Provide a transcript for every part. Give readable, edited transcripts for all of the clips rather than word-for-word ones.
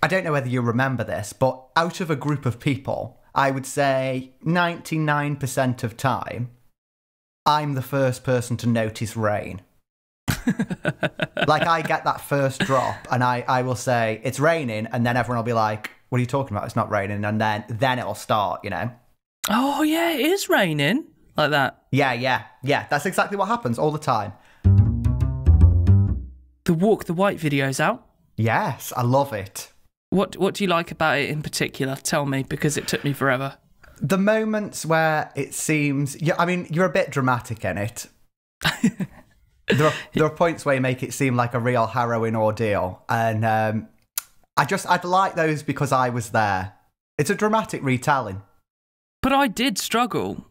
I don't know whether you remember this, but out of a group of people, I would say 99% of time, I'm the first person to notice rain. Like, I get that first drop and I will say, it's raining, and then everyone will be like, what are you talking about? It's not raining. And then it'll start, you know? Oh, yeah, it is raining. Like that. Yeah. That's exactly what happens all the time. The Walk the White video's out. Yes, I love it. What do you like about it in particular? Tell me, because it took me forever. The moments where it seems... Yeah, I mean, you're a bit dramatic in it. There are points where you make it seem like a real harrowing ordeal. And I'd like those because I was there. It's a dramatic retelling. But I did struggle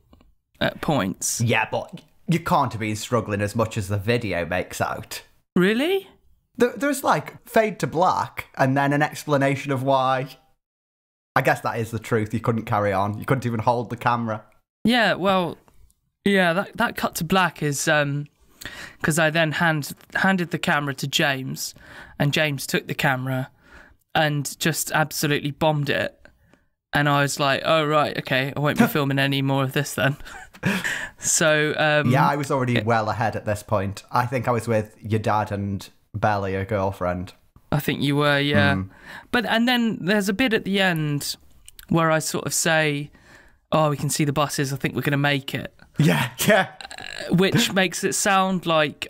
at points. Yeah, but you can't have been struggling as much as the video makes out. Really? There's like fade to black and then an explanation of why. I guess that is the truth. You couldn't carry on. You couldn't even hold the camera. Yeah, well, yeah, that cut to black is because I then handed the camera to James, and James took the camera and just absolutely bombed it. And I was like, oh, right, okay, I won't be filming any more of this then. So... yeah, I was already well ahead at this point. I think I was with your dad and Bella, your girlfriend. I think you were, yeah. And then there's a bit at the end where I sort of say, oh, we can see the buses, I think we're going to make it. Yeah. Which makes it sound like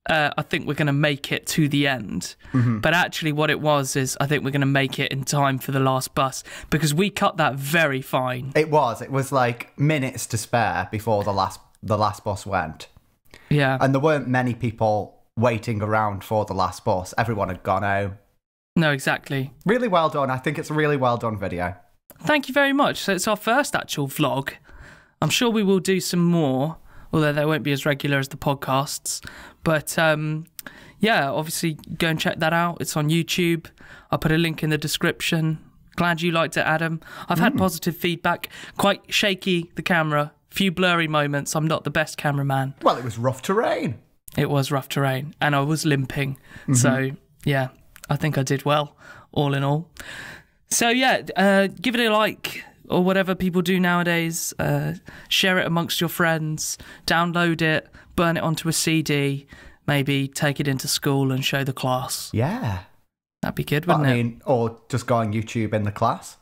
I think we're going to make it to the end. But actually what it was is I think we're going to make it in time for the last bus, because we cut that very fine. It was like minutes to spare before the last bus went. Yeah. And there weren't many people waiting around for the last bus. Everyone had gone home. No, exactly. Really well done. I think it's a really well done video. Thank you very much. So it's our first actual vlog. I'm sure we will do some more, although they won't be as regular as the podcasts. But yeah, obviously go and check that out. It's on YouTube. I'll put a link in the description. Glad you liked it, Adam. I've had positive feedback. Quite shaky, the camera. Few blurry moments. I'm not the best cameraman. Well, it was rough terrain. It was rough terrain, and I was limping. So, yeah, I think I did well, all in all. So, yeah, give it a like, or whatever people do nowadays. Share it amongst your friends, download it, burn it onto a CD, maybe take it into school and show the class. Yeah. That'd be good, wouldn't it? Or just go on YouTube in the class.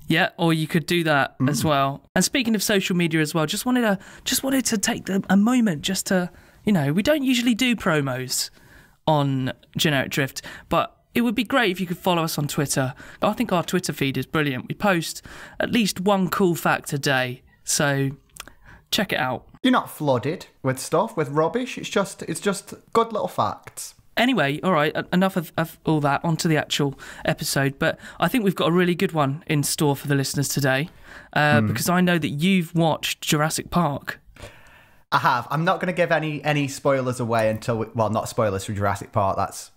Yeah, or you could do that as well. And speaking of social media as well, just wanted to take a moment just to... You know, we don't usually do promos on Generic Drift, but it would be great if you could follow us on Twitter. I think our Twitter feed is brilliant. We post at least one cool fact a day, so check it out. You're not flooded with stuff, with rubbish. It's just good little facts. Anyway, all right, enough of all that, onto the actual episode. But I think we've got a really good one in store for the listeners today, because I know that you've watched Jurassic Park. I have. I'm not going to give any spoilers away until... well, not spoilers for Jurassic Park, that's...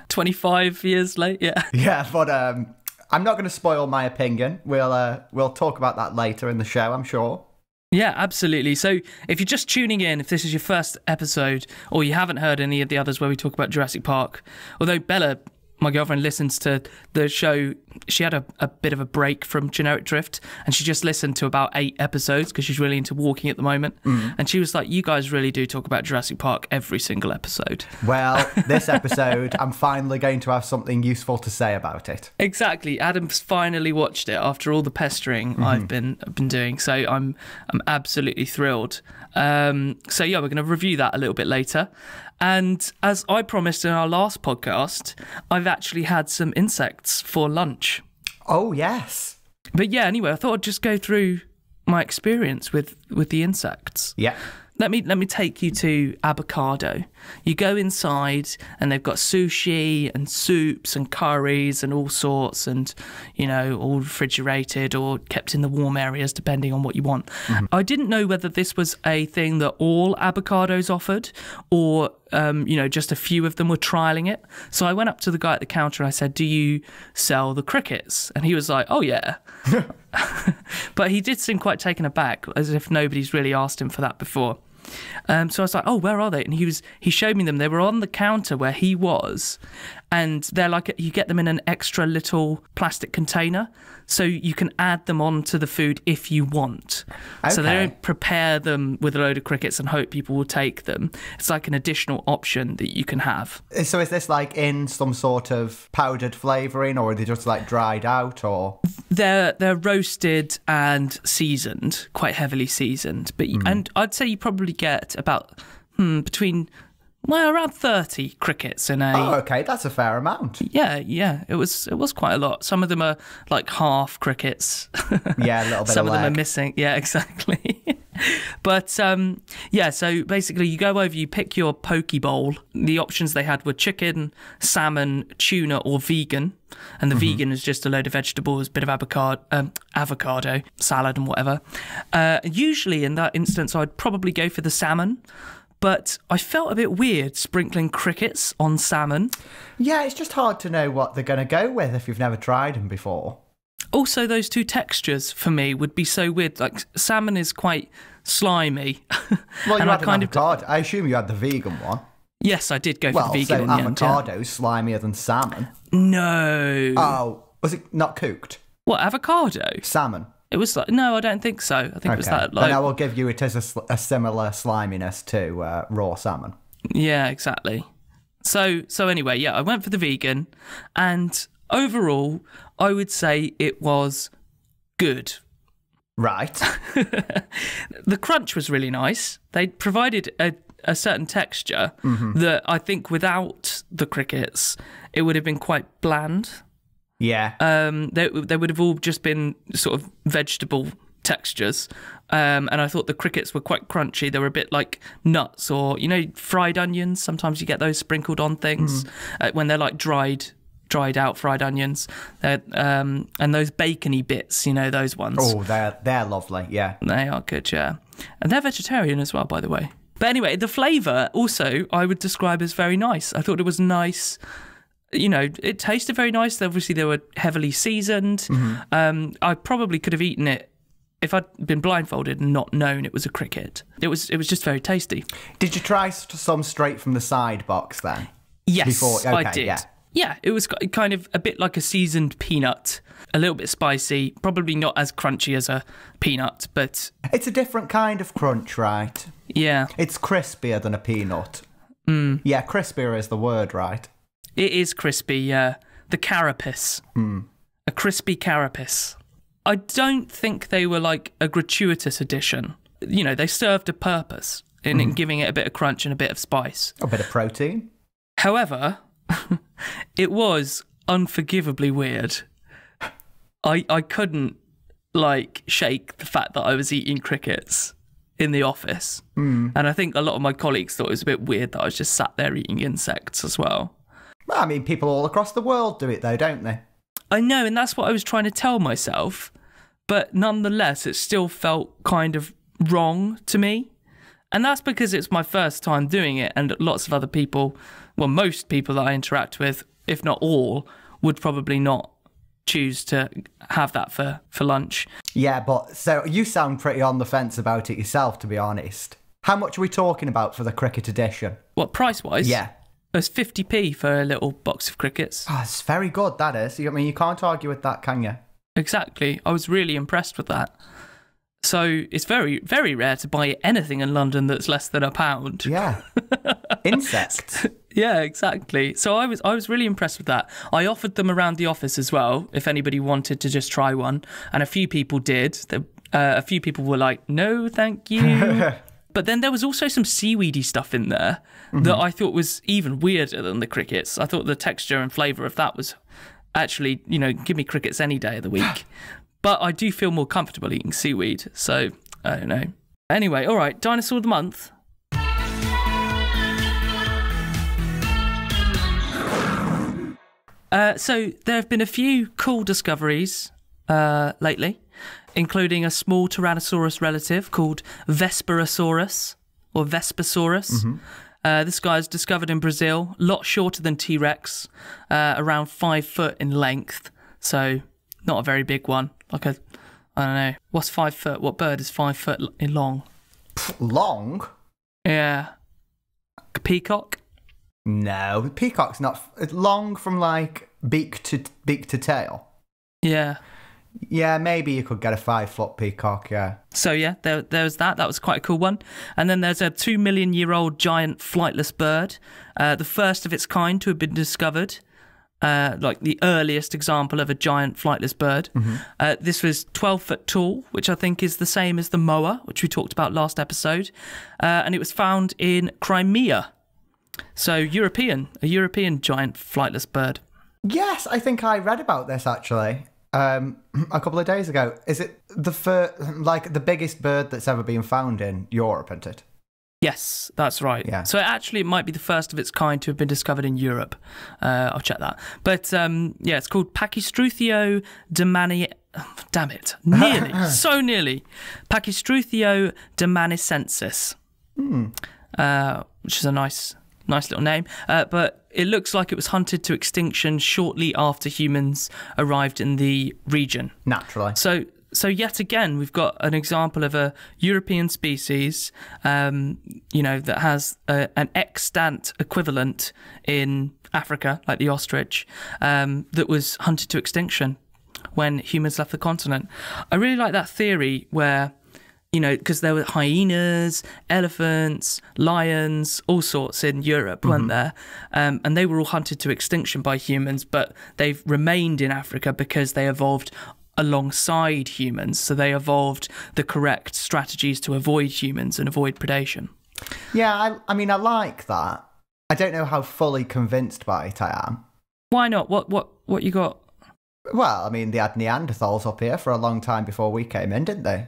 25 years late, yeah. Yeah, but I'm not going to spoil my opinion. We'll talk about that later in the show, I'm sure. Yeah, absolutely. So if you're just tuning in, if this is your first episode, or you haven't heard any of the others where we talk about Jurassic Park, although Bella, my girlfriend, listens to the show. She had a bit of a break from Generic Drift, and she just listened to about 8 episodes because she's really into walking at the moment. And she was like, you guys really do talk about Jurassic Park every single episode. Well, this episode, I'm finally going to have something useful to say about it. Exactly. Adam's finally watched it after all the pestering I've been doing. So I'm absolutely thrilled. So yeah, we're going to review that a little bit later. And as I promised in our last podcast, I've actually had some insects for lunch. Oh, yes. But yeah, anyway, I thought I'd just go through my experience with the insects. Yeah. Let me take you to Avocado. You go inside and they've got sushi and soups and curries and all sorts, and, you know, all refrigerated or kept in the warm areas depending on what you want. I didn't know whether this was a thing that all avocados offered, or you know, just a few of them were trialing it. So I went up to the guy at the counter and I said, do you sell the crickets? And he was like, oh yeah. But he did seem quite taken aback, as if nobody's really asked him for that before. So I was like, oh, where are they? And he showed me them. They were on the counter where he was, and they're like, you get them in an extra little plastic container, so you can add them onto the food if you want. Okay. So they don't prepare them with a load of crickets and hope people will take them. It's like an additional option that you can have. So is this like in some sort of powdered flavouring, or are they just like dried out, or? They're roasted and seasoned, quite heavily seasoned. But and I'd say you probably get about between around 30 crickets in a... Oh, okay, that's a fair amount. Yeah, it was quite a lot. Some of them are like half crickets. Yeah, a little bit Some of them leg. are missing. Yeah, exactly. But, so basically you go over, you pick your poke bowl. The options they had were chicken, salmon, tuna, or vegan. And the vegan is just a load of vegetables, bit of avocado, salad and whatever. Usually in that instance, I'd probably go for the salmon. But I felt a bit weird sprinkling crickets on salmon. Yeah, it's just hard to know what they're going to go with if you've never tried them before. Also, those two textures for me would be so weird. Like, salmon is quite slimy. Well, you had an avocado. I assume you had the vegan one. Yes, I did go for the vegan in the end. Well, avocado's slimier than salmon. No. Oh, was it not cooked? What, avocado? Salmon. It was like, no, I don't think so. I think it was that like... Then I will give you it as a similar sliminess to raw salmon. Yeah, exactly. So anyway, yeah, I went for the vegan, and overall, I would say it was good. Right. The crunch was really nice. They provided a certain texture that I think without the crickets, it would have been quite bland. Yeah. They would have all just been sort of vegetable textures. And I thought the crickets were quite crunchy. They were a bit like nuts or, fried onions. Sometimes you get those sprinkled on things when they're like dried out fried onions. And those bacony bits, those ones. Oh, they're lovely, yeah. They are good, yeah. And they're vegetarian as well, by the way. But anyway, the flavour also I would describe as very nice. I thought it was nice. It tasted very nice. Obviously, they were heavily seasoned. I probably could have eaten it if I'd been blindfolded and not known it was a cricket. It was just very tasty. Did you try some straight from the side box then? Yes, I did. Yeah, it was kind of a bit like a seasoned peanut, a little bit spicy, probably not as crunchy as a peanut, but... It's a different kind of crunch, right? Yeah. It's crispier than a peanut. Yeah, crispier is the word, right? It is crispy, yeah. The carapace. A crispy carapace. I don't think they were like a gratuitous addition. They served a purpose in giving it a bit of crunch and a bit of spice. A bit of protein. However, it was unforgivably weird. I couldn't, shake the fact that I was eating crickets in the office. And I think a lot of my colleagues thought it was a bit weird that I was just sat there eating insects as well. I mean, people all across the world do it though, don't they? I know, and that's what I was trying to tell myself. But nonetheless, it still felt kind of wrong to me. And that's because it's my first time doing it, and lots of other people, well, most people that I interact with, if not all, would probably not choose to have that for lunch. Yeah, but so you sound pretty on the fence about it yourself, to be honest. How much are we talking about for the cricket edition? What, price-wise? Yeah. It's 50p for a little box of crickets. Oh, it's very good, that is. I mean, you can't argue with that, can you? Exactly. I was really impressed with that. So it's very, very rare to buy anything in London that's less than £1. Yeah. Insects. Yeah, exactly. So I was really impressed with that. I offered them around the office as well, if anybody wanted to just try one. And a few people did. A few people were like, no, thank you. But then there was also some seaweedy stuff in there that I thought was even weirder than the crickets. I thought the texture and flavour of that was actually, give me crickets any day of the week. But I do feel more comfortable eating seaweed, so I don't know. Anyway, all right, Dinosaur of the Month. So there have been a few cool discoveries lately, including a small Tyrannosaurus relative called Vesperosaurus, or Vespasaurus. This guy's discovered in Brazil, a lot shorter than T-Rex, around 5 foot in length, so not a very big one. I don't know, what's 5 foot? What bird is 5 foot long? Long? Yeah. A peacock? No, peacock's not it's long from like beak to tail. Yeah. Yeah, maybe you could get a 5-foot peacock, yeah. So yeah, there was that. That was quite a cool one. And then there's a 2 million year old giant flightless bird, the first of its kind to have been discovered. Like the earliest example of a giant flightless bird. This was 12 foot tall, which I think is the same as the moa, which we talked about last episode. And it was found in Crimea. So a European giant flightless bird. Yes, I think I read about this actually. A couple of days ago. Is it the biggest bird that's ever been found in Europe, isn't it? Yes, that's right. Yeah. So actually it might be the first of its kind to have been discovered in Europe. I'll check that. But yeah, it's called Pachystruthio demani... Damn it. Nearly. So nearly. Pachystruthio demanicensis. Which is a nice little name. But it looks like it was hunted to extinction shortly after humans arrived in the region. Naturally. So yet again, we've got an example of a European species, that has an extant equivalent in Africa, like the ostrich, that was hunted to extinction when humans left the continent. I really like that theory where, because there were hyenas, elephants, lions, all sorts in Europe, weren't there? And they were all hunted to extinction by humans, but they've remained in Africa because they evolved alongside humans. So they evolved the correct strategies to avoid humans and avoid predation. Yeah, I mean, I like that. I don't know how fully convinced by it I am. Why not? What you got? Well, I mean, they had Neanderthals up here for a long time before we came in, didn't they?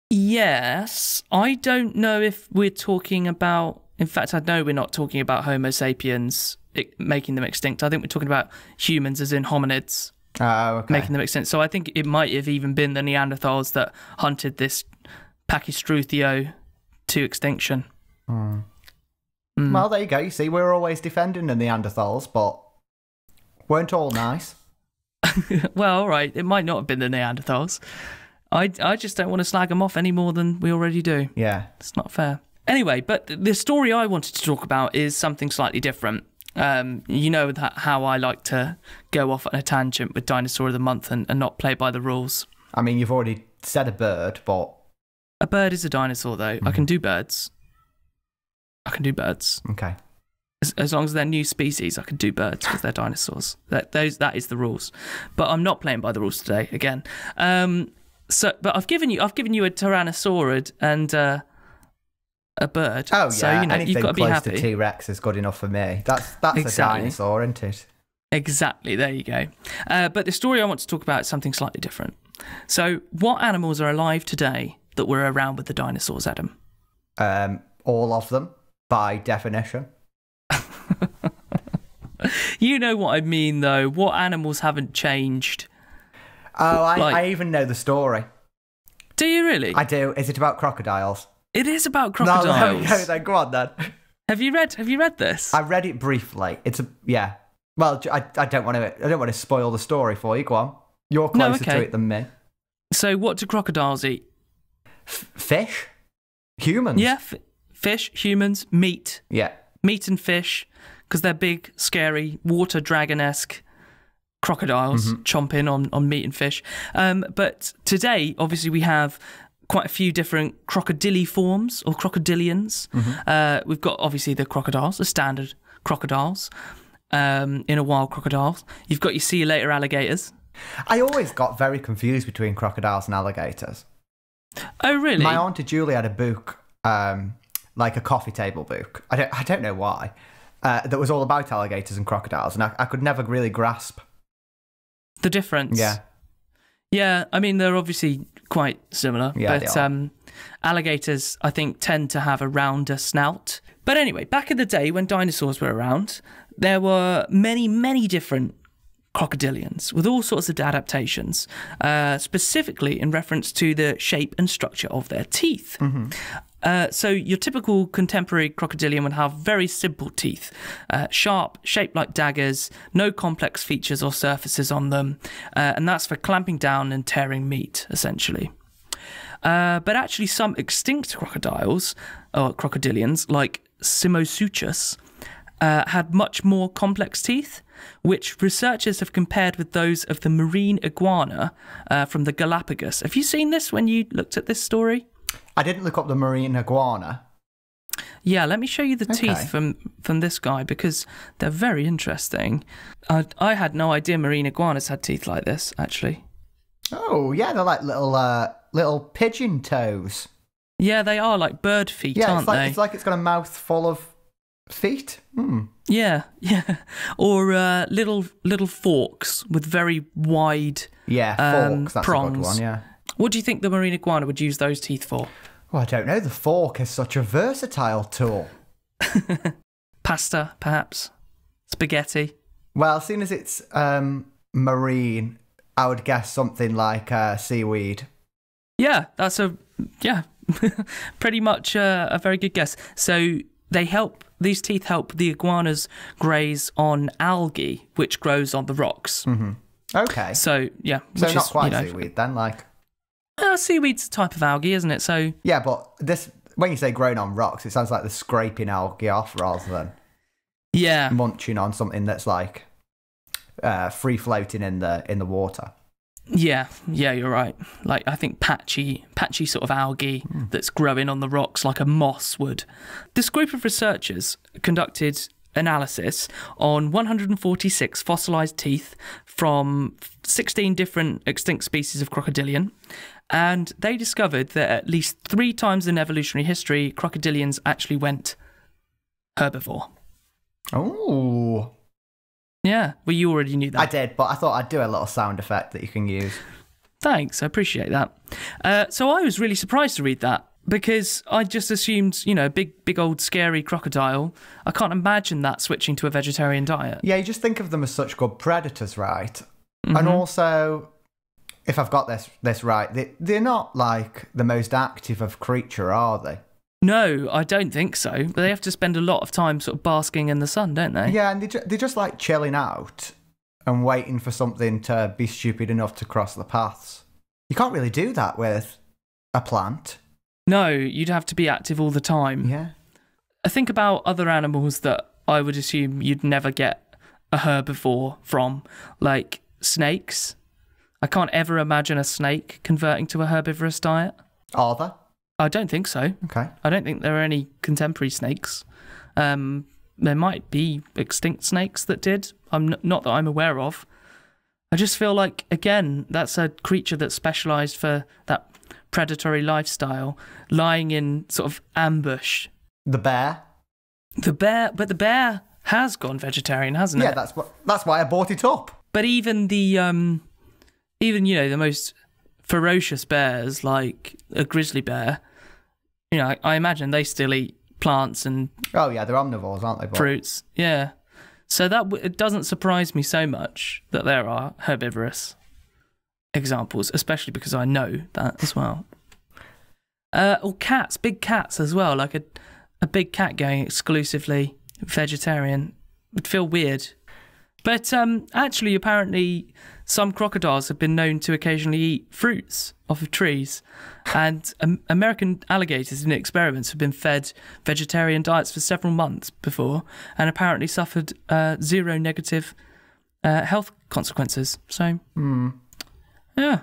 Yes. I don't know if we're talking about... In fact, I know we're not talking about Homo sapiens making them extinct. I think we're talking about humans as in hominids. Oh, okay. Making them extinct. So I think it might have even been the Neanderthals that hunted this Pachystruthio to extinction. Well, there you go. You see, we're always defending the Neanderthals, but weren't all nice. Well, all right. It might not have been the Neanderthals. I just don't want to slag them off any more than we already do. Yeah. It's not fair. Anyway, but the story I wanted to talk about is something slightly different. You know how I like to go off on a tangent with Dinosaur of the Month and not play by the rules. I mean, you've already said a bird, but... A bird is a dinosaur, though. I can do birds. Okay. As long as they're new species, I can do birds because they're dinosaurs. That is the rules. But I'm not playing by the rules today, again. But I've given you a tyrannosaurid and... a bird. Oh, yeah. So, Anything you've got to be close happy. to T-Rex is good enough for me. That's Exactly. a dinosaur, isn't it? Exactly. There you go. But the story I want to talk about is something slightly different. So, what animals are alive today that were around with the dinosaurs, Adam? All of them, by definition. You know what I mean, though. What animals haven't changed? Oh, I even know the story. Do you really? I do. Is it about crocodiles? It is about crocodiles. No, then go on then. Have you read this? I read it briefly. Yeah. Well, I don't want to spoil the story for you. Go on. You're closer to it than me. So, what do crocodiles eat? Fish, humans. Yeah, fish, humans, meat. Yeah, meat and fish, because they're big, scary, water dragon-esque crocodiles chomping on meat and fish. But today, obviously, we have quite a few different crocodiliforms or crocodilians. We've got obviously the crocodiles, the standard crocodiles, inner wild crocodiles. You've got your see you later alligators. I always got very confused between crocodiles and alligators. Oh, really? My Auntie Julie had a book, like a coffee table book. I don't know why, that was all about alligators and crocodiles, and I could never really grasp the difference. Yeah, I mean, they're obviously quite similar, but alligators, I think, tend to have a rounder snout. But anyway, back in the day when dinosaurs were around, there were many, many different crocodilians with all sorts of adaptations, specifically in reference to the shape and structure of their teeth. So your typical contemporary crocodilian would have very simple teeth, sharp, shaped like daggers, no complex features or surfaces on them, and that's for clamping down and tearing meat, essentially. But actually some extinct crocodiles, or crocodilians, like Simosuchus, had much more complex teeth, which researchers have compared with those of the marine iguana from the Galapagos. Have you seen this when you looked at this story? I didn't look up the marine iguana. Yeah, let me show you the teeth from this guy, because they're very interesting. I had no idea marine iguanas had teeth like this, actually. Oh, yeah, they're like little pigeon toes. Yeah, they are like bird feet, aren't they? It's like it's got a mouth full of feet. Yeah. Or little forks with very wide forks, that's prongs. a good one, yeah. What do you think the marine iguana would use those teeth for? Well, I don't know. The fork is such a versatile tool. Pasta, perhaps? Spaghetti? Well, seeing as it's marine, I would guess something like seaweed. Yeah, that's pretty much a very good guess. So these teeth help the iguanas graze on algae, which grows on the rocks. Mm-hmm. Okay. So, yeah. So not quite seaweed then, like... seaweed's a type of algae, isn't it? So yeah, but when you say growing on rocks, it sounds like they're scraping algae off rather than munching on something that's like free floating in the water. Yeah, you're right. Like, I think patchy sort of algae that's growing on the rocks like a moss would. This group of researchers conducted analysis on 146 fossilized teeth from 16 different extinct species of crocodilian, and they discovered that at least 3 times in evolutionary history, crocodilians actually went herbivore. Oh. Yeah, well, you already knew that. I did, but I thought I'd do a little sound effect that you can use. Thanks, I appreciate that. So I was really surprised to read that, because I just assumed, big old scary crocodile. I can't imagine that switching to a vegetarian diet. Yeah, you just think of them as such good predators, right? Mm-hmm. And also, if I've got this right, they're not like the most active of creature, are they? No, I don't think so. But they have to spend a lot of time sort of basking in the sun, don't they? Yeah, and they're just like chilling out and waiting for something to be stupid enough to cross the paths. You can't really do that with a plant. No, you'd have to be active all the time. Yeah. I think about other animals that I would assume you'd never get a herbivore from, like snakes. I can't ever imagine a snake converting to a herbivorous diet. Are there? I don't think so. Okay. I don't think there are any contemporary snakes. There might be extinct snakes that did. Not that I'm aware of. I just feel like, again, that's a creature that's specialised for that predatory lifestyle, lying in sort of ambush. The bear? But the bear has gone vegetarian, hasn't it? Yeah, that's why I bought it up. But even the the most ferocious bears, like a grizzly bear, I imagine they still eat plants and oh yeah, they're omnivores, aren't they? Bob? Fruits, yeah. So it doesn't surprise me so much that there are herbivorous examples, especially because I know that as well. Or cats, big cats as well, like a big cat going exclusively vegetarian would feel weird. But actually, apparently, some crocodiles have been known to occasionally eat fruits off of trees. And American alligators in experiments have been fed vegetarian diets for several months before and apparently suffered 0 negative health consequences. So, yeah.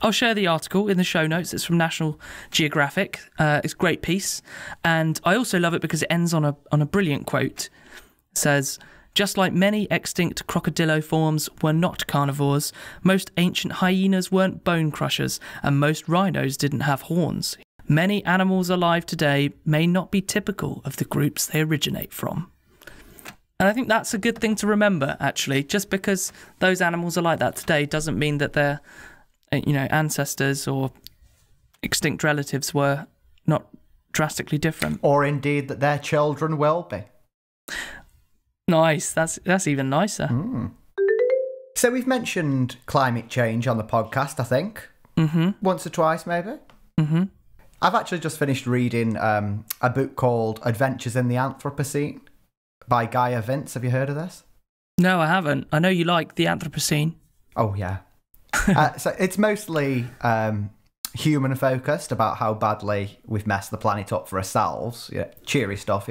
I'll share the article in the show notes. It's from National Geographic. It's a great piece. And I also love it because it ends on a brilliant quote. It says, "Just like many extinct crocodilo forms were not carnivores, most ancient hyenas weren't bone crushers, and most rhinos didn't have horns. Many animals alive today may not be typical of the groups they originate from." And I think that's a good thing to remember, actually. Just because those animals are like that today doesn't mean that their ancestors or extinct relatives were not drastically different. Or indeed that their children will be. Nice. That's even nicer. So we've mentioned climate change on the podcast, I think. Once or twice, maybe. I've actually just finished reading a book called Adventures in the Anthropocene by Gaia Vince. Have you heard of this? No, I haven't. I know you like the Anthropocene. Oh, yeah. So it's mostly human focused about how badly we've messed the planet up for ourselves. Yeah, cheery stuff,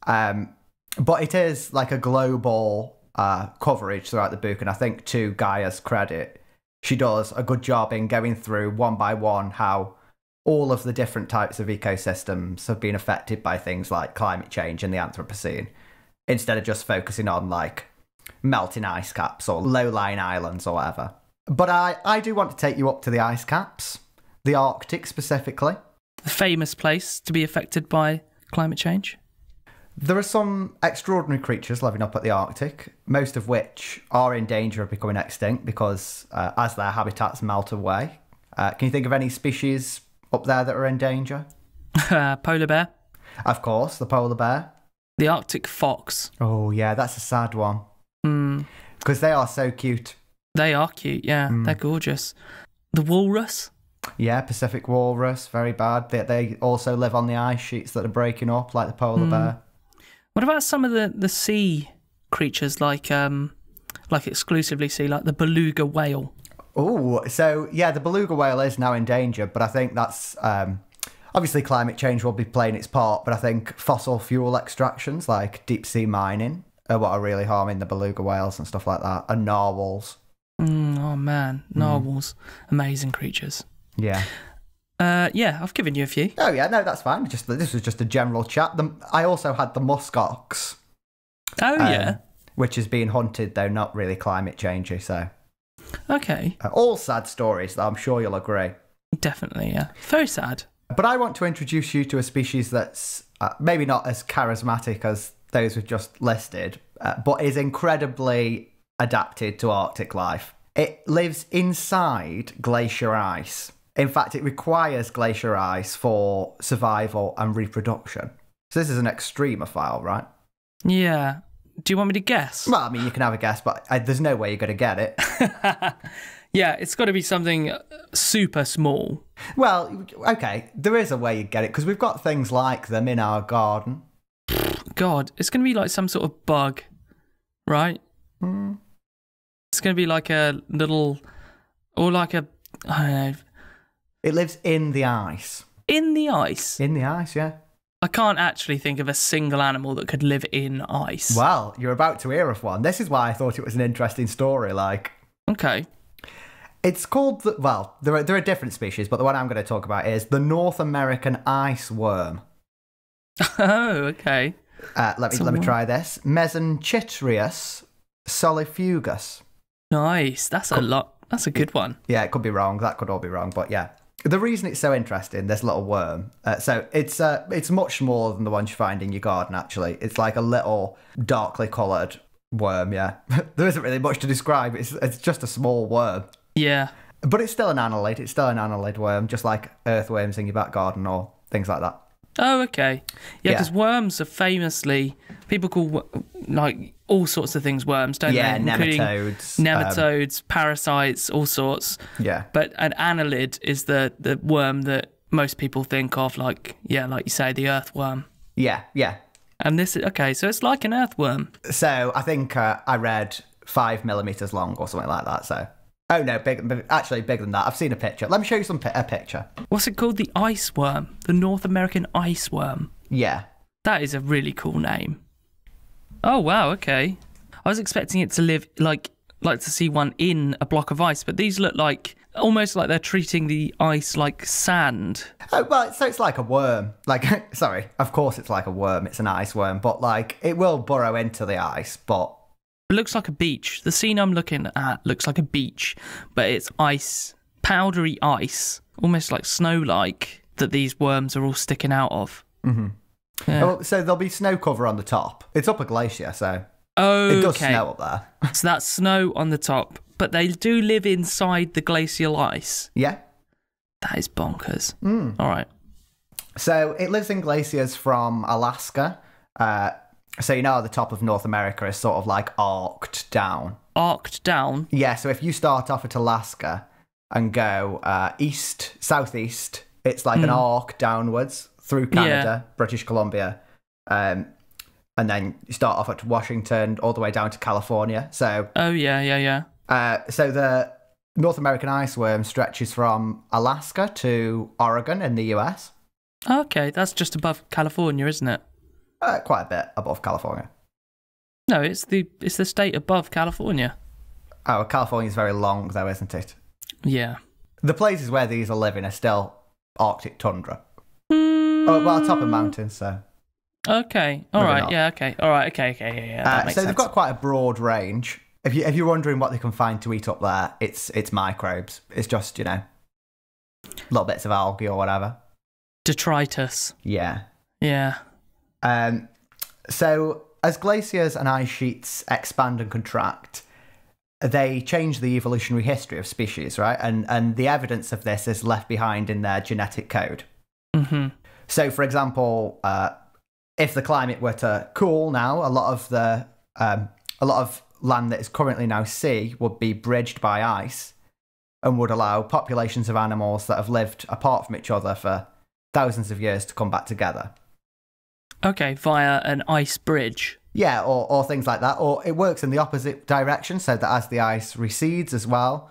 But it is like a global coverage throughout the book, and I think to Gaia's credit, she does a good job in going through one by one how all of the different types of ecosystems have been affected by things like climate change and the Anthropocene, instead of just focusing on like melting ice caps or low-lying islands or whatever. But I do want to take you up to the ice caps, the Arctic specifically. The famous place to be affected by climate change. There are some extraordinary creatures living up at the Arctic, most of which are in danger of becoming extinct because as their habitats melt away. Can you think of any species up there that are in danger? Polar bear. Of course, the polar bear. The Arctic fox. Oh, yeah, that's a sad one. Because they are so cute. They are cute, yeah. They're gorgeous. The walrus. Yeah, Pacific walrus, very bad. They also live on the ice sheets that are breaking up, like the polar bear. What about some of the sea creatures, like exclusively sea, like the beluga whale? Oh, so yeah, the beluga whale is now in danger, but I think that's obviously climate change will be playing its part. But I think fossil fuel extractions, like deep sea mining, are what are really harming the beluga whales and stuff like that, and narwhals. Oh man, narwhals, amazing creatures. Yeah. Yeah, I've given you a few. Oh yeah, no, that's fine. This was just a general chat. I also had the muskox. Oh yeah. Which is being hunted, though not really climate changey. So. Okay. All sad stories, though, I'm sure you'll agree. Definitely, yeah. Very sad. But I want to introduce you to a species that's maybe not as charismatic as those we've just listed, but is incredibly adapted to Arctic life. It lives inside glacier ice. In fact, it requires glacier ice for survival and reproduction. So this is an extremophile, right? Yeah. Do you want me to guess? Well, I mean, you can have a guess, but there's no way you're going to get it. Yeah, it's got to be something super small. Well, okay, there is a way you get it, because we've got things like them in our garden. God, it's going to be like some sort of bug, right? It's going to be like a little, or like a, I don't know. It lives in the ice. In the ice? In the ice, yeah. I can't actually think of a single animal that could live in ice. Well, you're about to hear of one. This is why I thought it was an interesting story, like. Okay. It's called, there are different species, but the one I'm going to talk about is the North American ice worm. Oh, okay. Let me try this. Mesenchitrius solifugus. Nice. That's a lot. That's a good one. Yeah, it could be wrong. That could all be wrong, but yeah. The reason it's so interesting, this little worm, so it's much smaller than the ones you find in your garden, actually. It's like a little darkly coloured worm, yeah. There isn't really much to describe. It's just a small worm. Yeah. But it's still an annelid. It's still an annelid worm, just like earthworms in your back garden or things like that. Oh, okay. Yeah, because worms are famously, people call like all sorts of things worms, don't they? Yeah, nematodes. Nematodes, parasites, all sorts. Yeah. But an annelid is the worm that most people think of, like you say, the earthworm. Yeah, yeah. And this is, okay, so it's like an earthworm. So I think I read 5 millimeters long or something like that, so. Oh no, actually bigger than that. I've seen a picture. Let me show you a picture. What's it called? The ice worm. The North American ice worm. Yeah. That is a really cool name. Oh wow, okay. I was expecting it to live like to see one in a block of ice, but these look like almost like they're treating the ice like sand. Oh, well, so it's like a worm. Like, sorry, of course it's like a worm. It's an ice worm, but like it will burrow into the ice, but. It looks like a beach. The scene I'm looking at looks like a beach, but it's ice, powdery ice, almost like snow-like, that these worms are all sticking out of. Mm-hmm. Yeah. Well, so there'll be snow cover on the top. It's up a glacier, so it does snow up there. So that's snow on the top, but they do live inside the glacial ice. Yeah. That is bonkers. All right. So it lives in glaciers from Alaska. So you know the top of North America is sort of like arced down. Arced down? Yeah, so if you start off at Alaska and go southeast, it's like an arc downwards through Canada, British Columbia, and then you start off at Washington all the way down to California. So so the North American ice worm stretches from Alaska to Oregon in the US. Okay, that's just above California, isn't it? Quite a bit above California. No, it's the state above California. Oh, California's very long, though, isn't it? Yeah. The places where these are living are still Arctic tundra. Oh, well, top of mountains, so... Okay. All right. Yeah. Okay. All right. Okay. Yeah. That makes sense. They've got quite a broad range. If you're wondering what they can find to eat up there, it's microbes. It's just, little bits of algae or whatever. Detritus. Yeah. Yeah. So as glaciers and ice sheets expand and contract, they change the evolutionary history of species, right? And the evidence of this is left behind in their genetic code. Mm-hmm. So, for example, if the climate were to cool now, a lot of land that is currently now sea would be bridged by ice and would allow populations of animals that have lived apart from each other for thousands of years to come back together. Okay, via an ice bridge. Yeah, or things like that. Or it works in the opposite direction, so that as the ice recedes as well,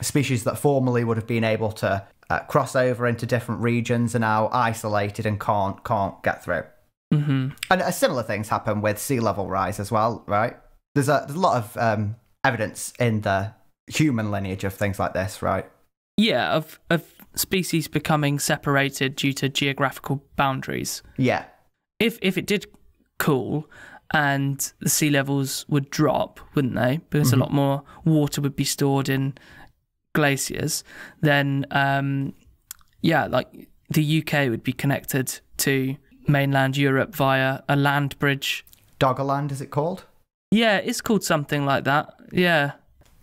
species that formerly would have been able to cross over into different regions are now isolated and can't get through. Mm-hmm. And similar things happen with sea level rise as well, right? There's a lot of evidence in the human lineage of things like this, right? Yeah, of species becoming separated due to geographical boundaries. Yeah. If it did cool and the sea levels would drop, wouldn't they? Because a lot more water would be stored in glaciers, then like the UK would be connected to mainland Europe via a land bridge. Doggerland, is it called? Yeah, it's called something like that. Yeah.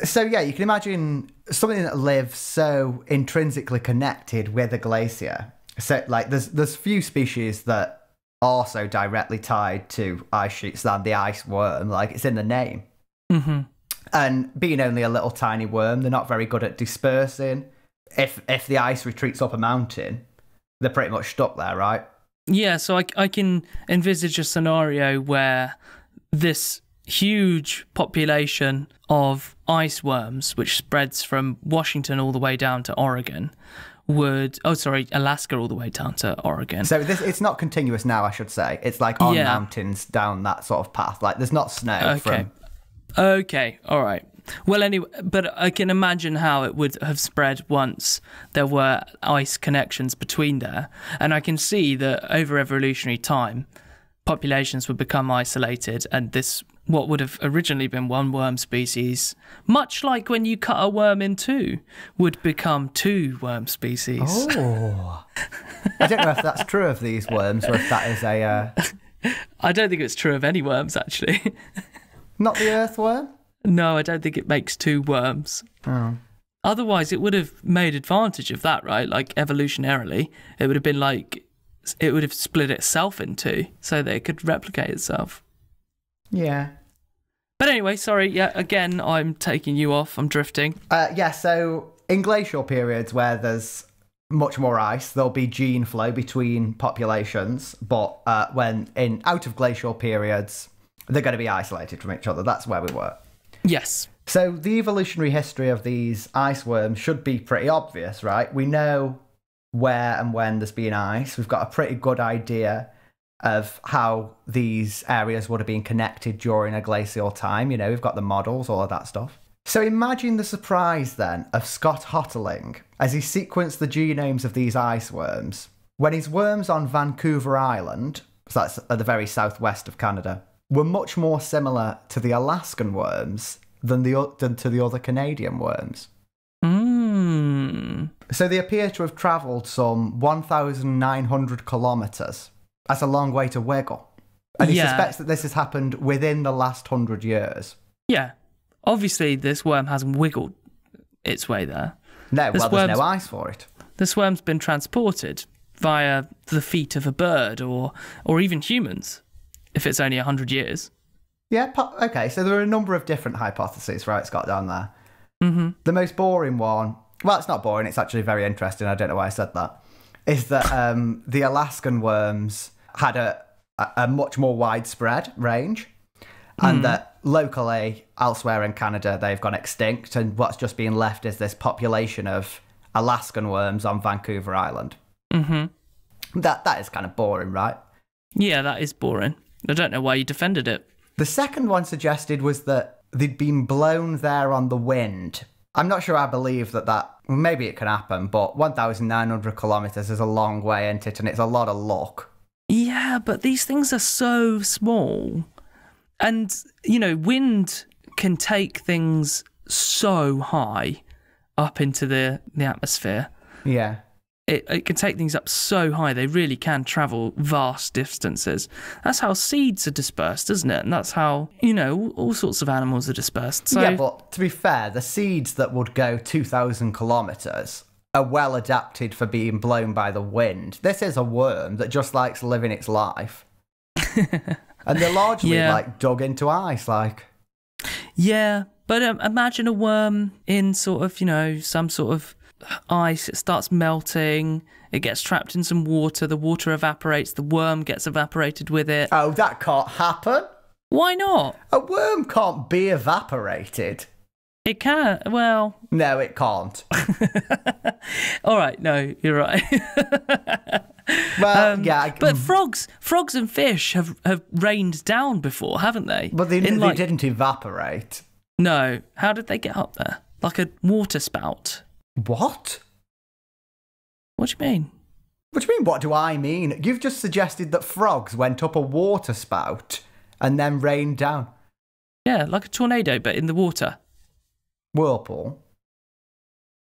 So yeah, you can imagine something that lives so intrinsically connected with a glacier. So like there's few species that are so directly tied to ice sheets than the ice worm. Like, it's in the name. Mm-hmm. And being only a little tiny worm, they're not very good at dispersing. If the ice retreats up a mountain, they're pretty much stuck there, right? Yeah, so I can envisage a scenario where this huge population of ice worms, which spreads from Washington all the way down to Oregon, Alaska all the way down to Oregon. So it's not continuous now, I should say. It's like on mountains down that sort of path. Like, there's not snow from... Okay, all right. Well, anyway, but I can imagine how it would have spread once there were ice connections between there. And I can see that over evolutionary time, populations would become isolated, and what would have originally been one worm species, much like when you cut a worm in two, would become two worm species. Oh. I don't know if that's true of these worms or if that is a... I don't think it's true of any worms, actually. Not the earthworm? No, I don't think it makes two worms. Oh. Otherwise, it would have made advantage of that, right? Like, evolutionarily, it would have been like... It would have split itself in two so that it could replicate itself. Yeah. But anyway, sorry, yeah, again, I'm taking you off. I'm drifting. So in glacial periods where there's much more ice, there'll be gene flow between populations. But when in out of glacial periods, they're going to be isolated from each other. That's where we were. Yes. So the evolutionary history of these ice worms should be pretty obvious, right? We know where and when there's been ice. We've got a pretty good idea of how these areas would have been connected during a glacial time. We've got the models, all of that stuff. So imagine the surprise then of Scott Hotterling as he sequenced the genomes of these ice worms when his worms on Vancouver Island, so that's at the very southwest of Canada, were much more similar to the Alaskan worms than to the other Canadian worms. So they appear to have travelled some 1,900 kilometres. That's a long way to wiggle. And he suspects that this has happened within the last 100 years. Yeah. Obviously, this worm hasn't wiggled its way there. No, there's no ice for it. This worm's been transported via the feet of a bird or even humans, if it's only 100 years. Yeah, okay, so there are a number of different hypotheses, right, Scott, down there. Mm-hmm. The most boring one, well, it's not boring, it's actually very interesting, I don't know why I said that, is that the Alaskan worms had a much more widespread range, and that locally, elsewhere in Canada, they've gone extinct, and what's just been left is this population of Alaskan worms on Vancouver Island. Mm-hmm. That is kind of boring, right? Yeah, that is boring. I don't know why you defended it. The second one suggested was that they'd been blown there on the wind. I'm not sure I believe that maybe it can happen, but 1,900 kilometres is a long way, isn't it? And it's a lot of luck. Yeah, but these things are so small. And, wind can take things so high up into the atmosphere. Yeah. It can take things up so high, they really can travel vast distances. That's how seeds are dispersed, isn't it? And that's how, all sorts of animals are dispersed. So, yeah, but to be fair, the seeds that would go 2,000 kilometres are well adapted for being blown by the wind. This is a worm that just likes living its life. And they're largely, dug into ice, Yeah, but imagine a worm in sort of, some sort of ice. It starts melting, it gets trapped in some water, the water evaporates, the worm gets evaporated with it. Oh, that can't happen. Why not? A worm can't be evaporated. It can. Well, no, it can't. All right, no, you're right. Well, yeah, but frogs and fish have rained down before, haven't they? But they didn't evaporate. No. How did they get up there? Like a water spout? What? What do you mean? What do you mean, what do I mean? You've just suggested that frogs went up a water spout and then rained down. Yeah, like a tornado, but in the water. Whirlpool?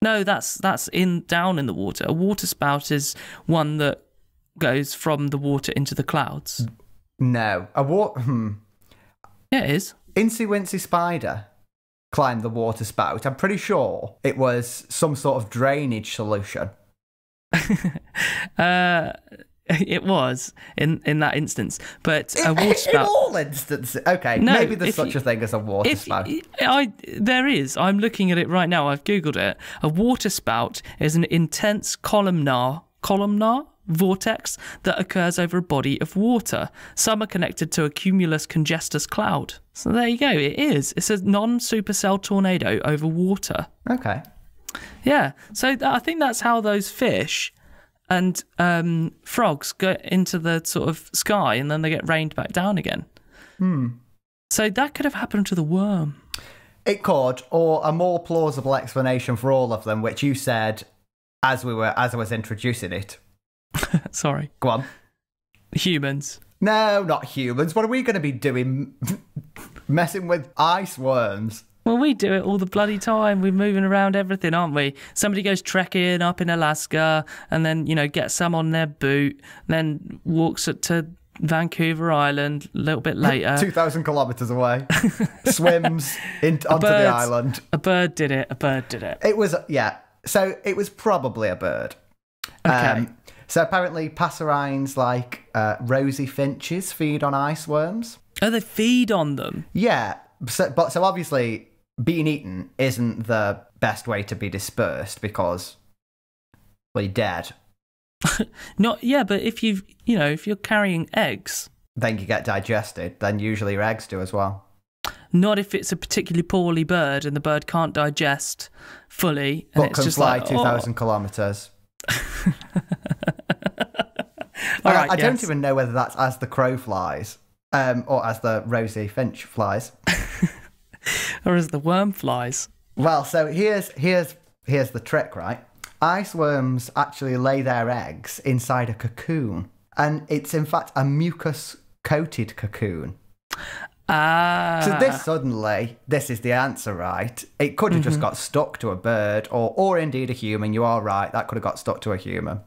No, that's down in the water. A water spout is one that goes from the water into the clouds. No. Yeah, it is. Incy Wincy Spider climbed the water spout. I'm pretty sure it was some sort of drainage solution. It was in that instance, but a water spout. In all instances, okay. No, maybe there's such a thing as a water spout. There is. I'm looking at it right now. I've googled it. A water spout is an intense columnar vortex that occurs over a body of water. Some are connected to a cumulus congestus cloud. So there you go. It is. It's a non-supercell tornado over water. Okay. Yeah. So I think that's how those fish and frogs go into the sort of sky and then they get rained back down again. So that could have happened to the worm. It could, or a more plausible explanation for all of them, which you said as I was introducing it. Sorry. Go on. Humans. No, not humans. What are we going to be doing? Messing with ice worms? Well, we do it all the bloody time. We're moving around everything, aren't we? Somebody goes trekking up in Alaska and then, gets some on their boot, then walks to Vancouver Island a little bit later. 2,000 kilometres away. Swims onto the island. A bird did it. It was, yeah. So it was probably a bird. Okay. So apparently passerines like rosy finches feed on ice worms. Oh, they feed on them? Yeah. So obviously being eaten isn't the best way to be dispersed because, well, you're dead. But if you're carrying eggs, then you get digested. Then usually your eggs do as well. Not if it's a particularly poorly bird and the bird can't digest fully. And but it's can just fly 2,000 kilometres. I don't even know whether that's as the crow flies, or as the rosy finch flies, or as the worm flies. Well, so here's the trick, right? Ice worms actually lay their eggs inside a cocoon, and it's in fact a mucus-coated cocoon. So this is the answer, right? It could have just got stuck to a bird or indeed a human. You are right. That could have got stuck to a human.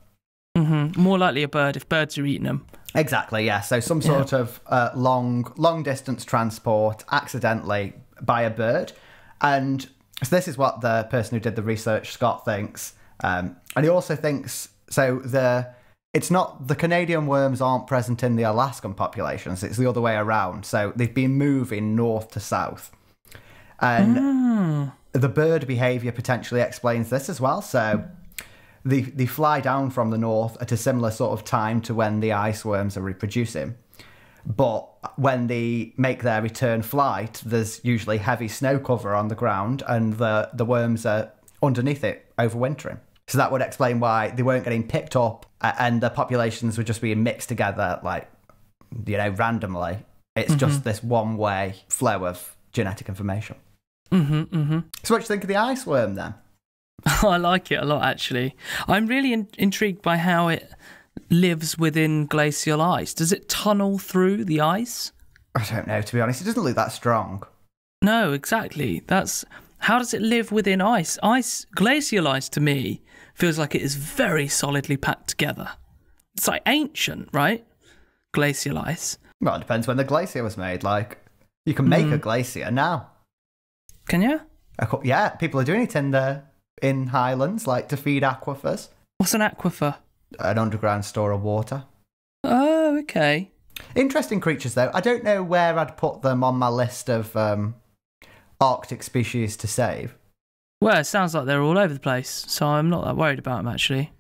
More likely a bird if birds are eating them. Exactly, yeah. So some sort of long distance transport accidentally by a bird. And so this is what the person who did the research, Scott, thinks. And he also thinks, it's not, the Canadian worms aren't present in the Alaskan populations. It's the other way around. So they've been moving north to south. And the bird behaviour potentially explains this as well. So they fly down from the north at a similar sort of time to when the ice worms are reproducing. But when they make their return flight, there's usually heavy snow cover on the ground and the worms are underneath it overwintering. So that would explain why they weren't getting picked up and the populations were just being mixed together like randomly. It's just this one-way flow of genetic information. So what do you think of the ice worm then? I like it a lot, actually. I'm really intrigued by how it lives within glacial ice. Does it tunnel through the ice? I don't know, to be honest. It doesn't look that strong. No, exactly. How does it live within ice? Glacial ice, to me, feels like it is very solidly packed together. It's like ancient, right? Glacial ice. Well, it depends when the glacier was made. Like, you can make a glacier now. Can you? Yeah, people are doing it in highlands, like to feed aquifers. What's an aquifer? An underground store of water. Oh, okay. Interesting creatures, though. I don't know where I'd put them on my list of Arctic species to save. Well, it sounds like they're all over the place, so I'm not that worried about them, actually.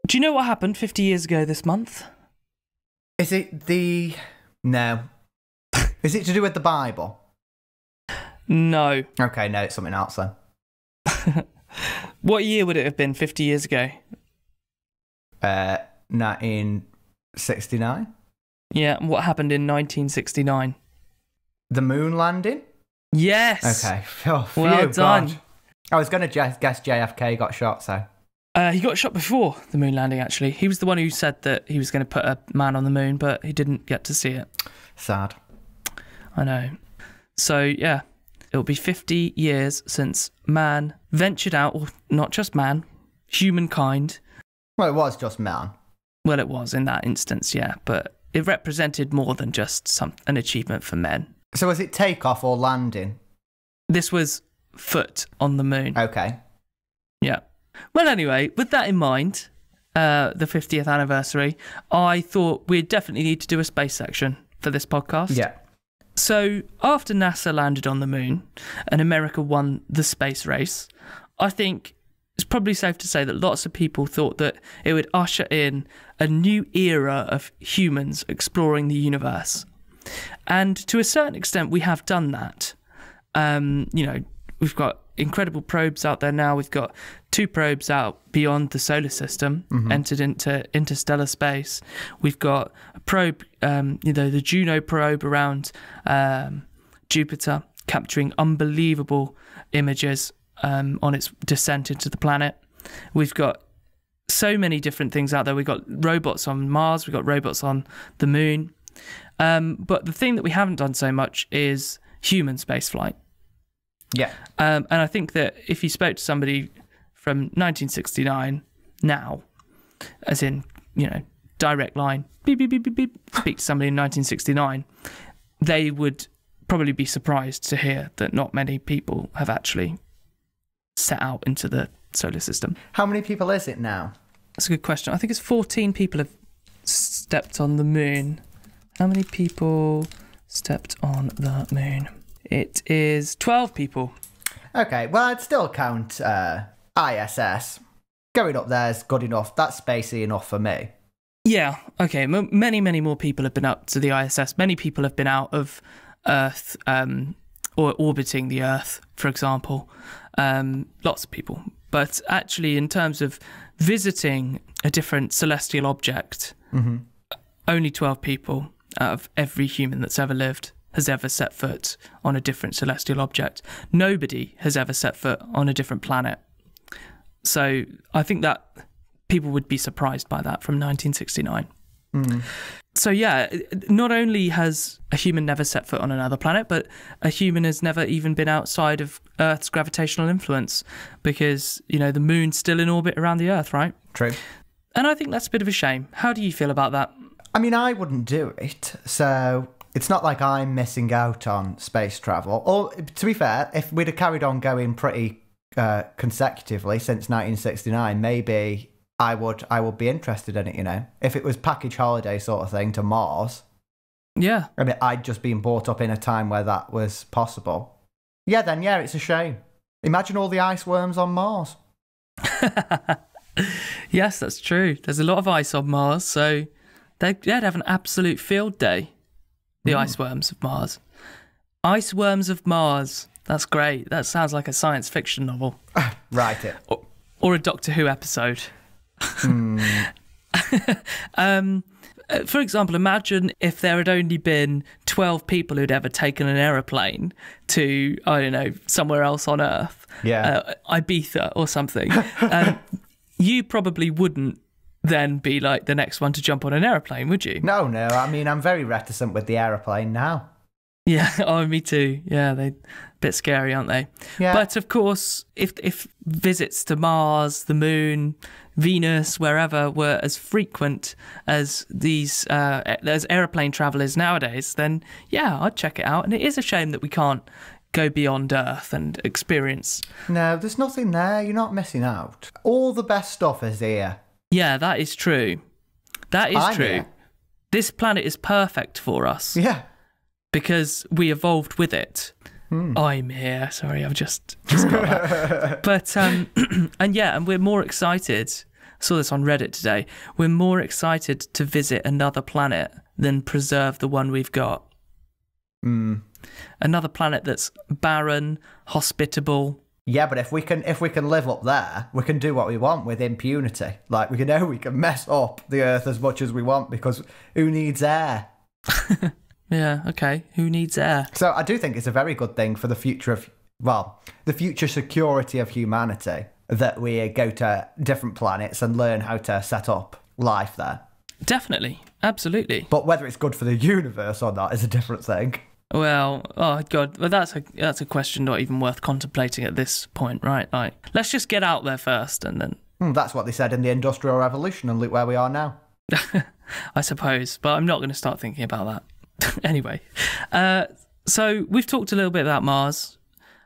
Do you know what happened 50 years ago this month? Is it No. Is it to do with the Bible? No. Okay, no, it's something else then. What year would it have been 50 years ago? 1969. Yeah, and what happened in 1969? The moon landing? Yes! Okay. Oh, well done. God. I was going to guess JFK got shot, so... He got shot before the moon landing, actually. He was the one who said that he was going to put a man on the moon, but he didn't get to see it. Sad. I know. So, yeah, it'll be 50 years since man ventured out, or not just man, humankind. Well, it was just man. Well, it was in that instance, yeah, but it represented more than just an achievement for men. So was it takeoff or landing? This was foot on the moon. Okay. Yeah. Well, anyway, with that in mind, the 50th anniversary, I thought we'd definitely need to do a space section for this podcast. Yeah. So after NASA landed on the moon and America won the space race, I think it's probably safe to say that lots of people thought that it would usher in a new era of humans exploring the universe. And to a certain extent, we have done that. We've got incredible probes out there now. We've got 2 probes out beyond the solar system, entered into interstellar space. We've got a probe, the Juno probe around Jupiter, capturing unbelievable images on its descent into the planet. We've got so many different things out there. We've got robots on Mars. We've got robots on the moon. But the thing that we haven't done so much is human spaceflight. Yeah. And I think that if you spoke to somebody from 1969 now, as in, direct line, beep, beep, beep, beep, beep, speak to somebody in 1969, they would probably be surprised to hear that not many people have actually set out into the solar system. How many people is it now? That's a good question. I think it's 14 people have stepped on the moon. How many people stepped on the moon? It is 12 people. Okay, well, I'd still count ISS. Going up there is good enough. That's spacey enough for me. Yeah, okay. Many, many more people have been up to the ISS. Many people have been out of Earth or orbiting the Earth, for example. Lots of people. But actually, in terms of visiting a different celestial object, only 12 people out of every human that's ever lived has ever set foot on a different celestial object. Nobody has ever set foot on a different planet. So I think that people would be surprised by that from 1969. So yeah, not only has a human never set foot on another planet, but a human has never even been outside of Earth's gravitational influence because, the moon's still in orbit around the Earth, right? True. And I think that's a bit of a shame. How do you feel about that? I mean, I wouldn't do it, so it's not like I'm missing out on space travel. Or, to be fair, if we'd have carried on going pretty consecutively since 1969, maybe I would be interested in it, If it was package holiday sort of thing to Mars. Yeah. I mean, I'd just been brought up in a time where that was possible. Yeah, then, yeah, it's a shame. Imagine all the ice worms on Mars. Yes, that's true. There's a lot of ice on Mars, so they'd have an absolute field day. The ice worms of Mars. Ice worms of Mars. That's great. That sounds like a science fiction novel. Write it. Or a Doctor Who episode. For example, imagine if there had only been 12 people who'd ever taken an aeroplane to, I don't know, somewhere else on Earth, Ibiza or something. You probably wouldn't then be like the next one to jump on an aeroplane, would you? No. I mean, I'm very reticent with the aeroplane now. Yeah, oh, me too. Yeah, they're a bit scary, aren't they? Yeah. But of course, if visits to Mars, the Moon, Venus, wherever were as frequent as these as aeroplane travel is nowadays, then yeah, I'd check it out. And it is a shame that we can't go beyond Earth and experience. No, there's nothing there. You're not missing out. All the best stuff is here. Yeah, that is true. That is true. Here. This planet is perfect for us. Yeah. Because we evolved with it. I'm here. Sorry, I've just got that. But, and we're more excited. I saw this on Reddit today. We're more excited to visit another planet than preserve the one we've got. Another planet that's barren, hospitable. Yeah, but if we can live up there, we can do what we want with impunity. Like, we can mess up the Earth as much as we want, because who needs air? Yeah, okay. Who needs air? So I do think it's a very good thing for the future the future security of humanity that we go to different planets and learn how to set up life there. Definitely. Absolutely. But whether it's good for the universe or not is a different thing. Well, oh God, well that's a question not even worth contemplating at this point, right? Like, let's just get out there first, and then. That's what they said in the Industrial Revolution, and look where we are now. I suppose, but I'm not going to start thinking about that. Anyway, so we've talked a little bit about Mars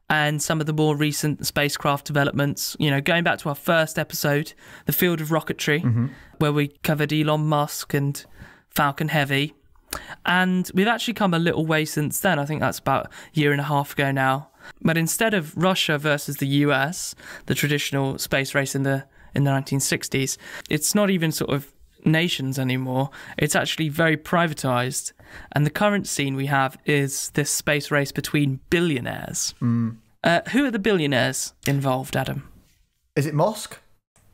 and some of the more recent spacecraft developments. You know, going back to our first episode, the field of rocketry, where we covered Elon Musk and Falcon Heavy. And we've actually come a little way since then. I think that's about a year and a half ago now. But instead of Russia versus the US, the traditional space race in the 1960s, it's not even sort of nations anymore. It's actually very privatized. And the current scene we have is this space race between billionaires. Who are the billionaires involved, Adam? Is it Musk?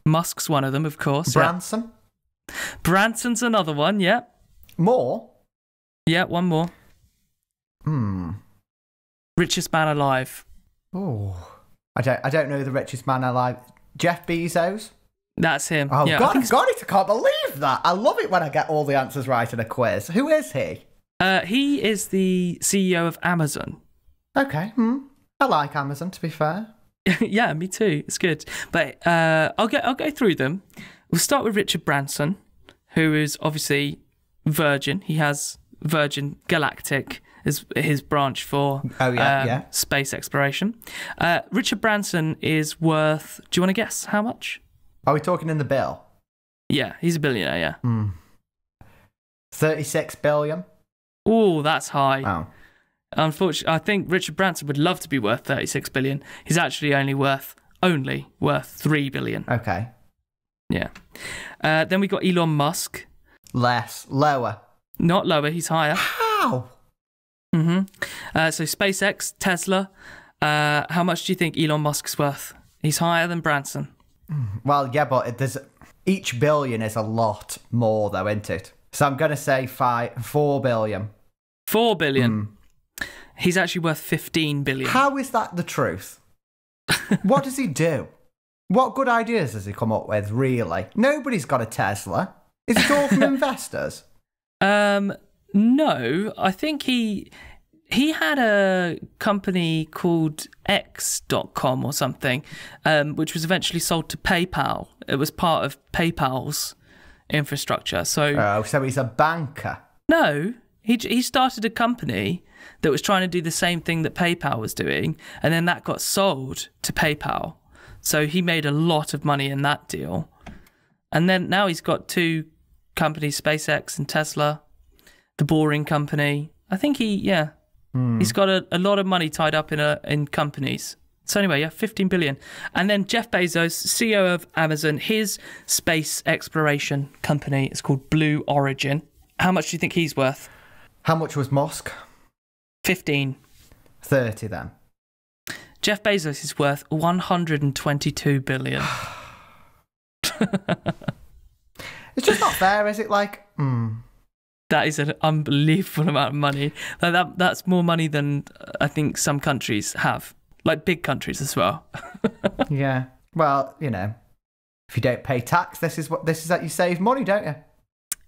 Musk's one of them, of course. Branson? Yeah. Branson's another one, yeah. More? Yeah, one more. Richest man alive. Oh, I don't know the richest man alive. Jeff Bezos? That's him. Oh, yeah, God, I can't believe that. I love it when I get all the answers right in a quiz. Who is he? He is the CEO of Amazon. Okay. I like Amazon, to be fair. Yeah, me too. It's good. But I'll go through them. We'll start with Richard Branson, who is obviously Virgin. He has Virgin Galactic is his branch for space exploration. Richard Branson is worth, do you want to guess how much? Are we talking in the bill? Yeah, he's a billionaire, yeah. 36 billion? Oh, that's high. Oh. Unfortunately, I think Richard Branson would love to be worth 36 billion. He's actually only worth 3 billion. Okay. Yeah. Then we got Elon Musk. Lower. Not lower, he's higher. How? So SpaceX, Tesla. How much do you think Elon Musk's worth? He's higher than Branson. Well, yeah, but each billion is a lot more, though, isn't it? So I'm going to say 4 billion. 4 billion? He's actually worth 15 billion. How is that the truth? What does he do? What good ideas has he come up with, really? Nobody's got a Tesla. Is it all from investors? No, I think he had a company called X.com or something, which was eventually sold to PayPal. It was part of PayPal's infrastructure. So he's a banker. No, he started a company that was trying to do the same thing that PayPal was doing, and then that got sold to PayPal. So he made a lot of money in that deal. And then now he's got two companies, SpaceX and Tesla, the Boring Company. I think he's got a lot of money tied up in companies. So anyway, 15 billion. And then Jeff Bezos, CEO of Amazon, his space exploration company is called Blue Origin. How much do you think he's worth? How much was Musk? 15. 30 then. Jeff Bezos is worth 122 billion. It's just not fair, is it? Like, That is an unbelievable amount of money. That's more money than I think some countries have, like big countries as well. Yeah. Well, you know, if you don't pay tax, this is that you save money, don't you?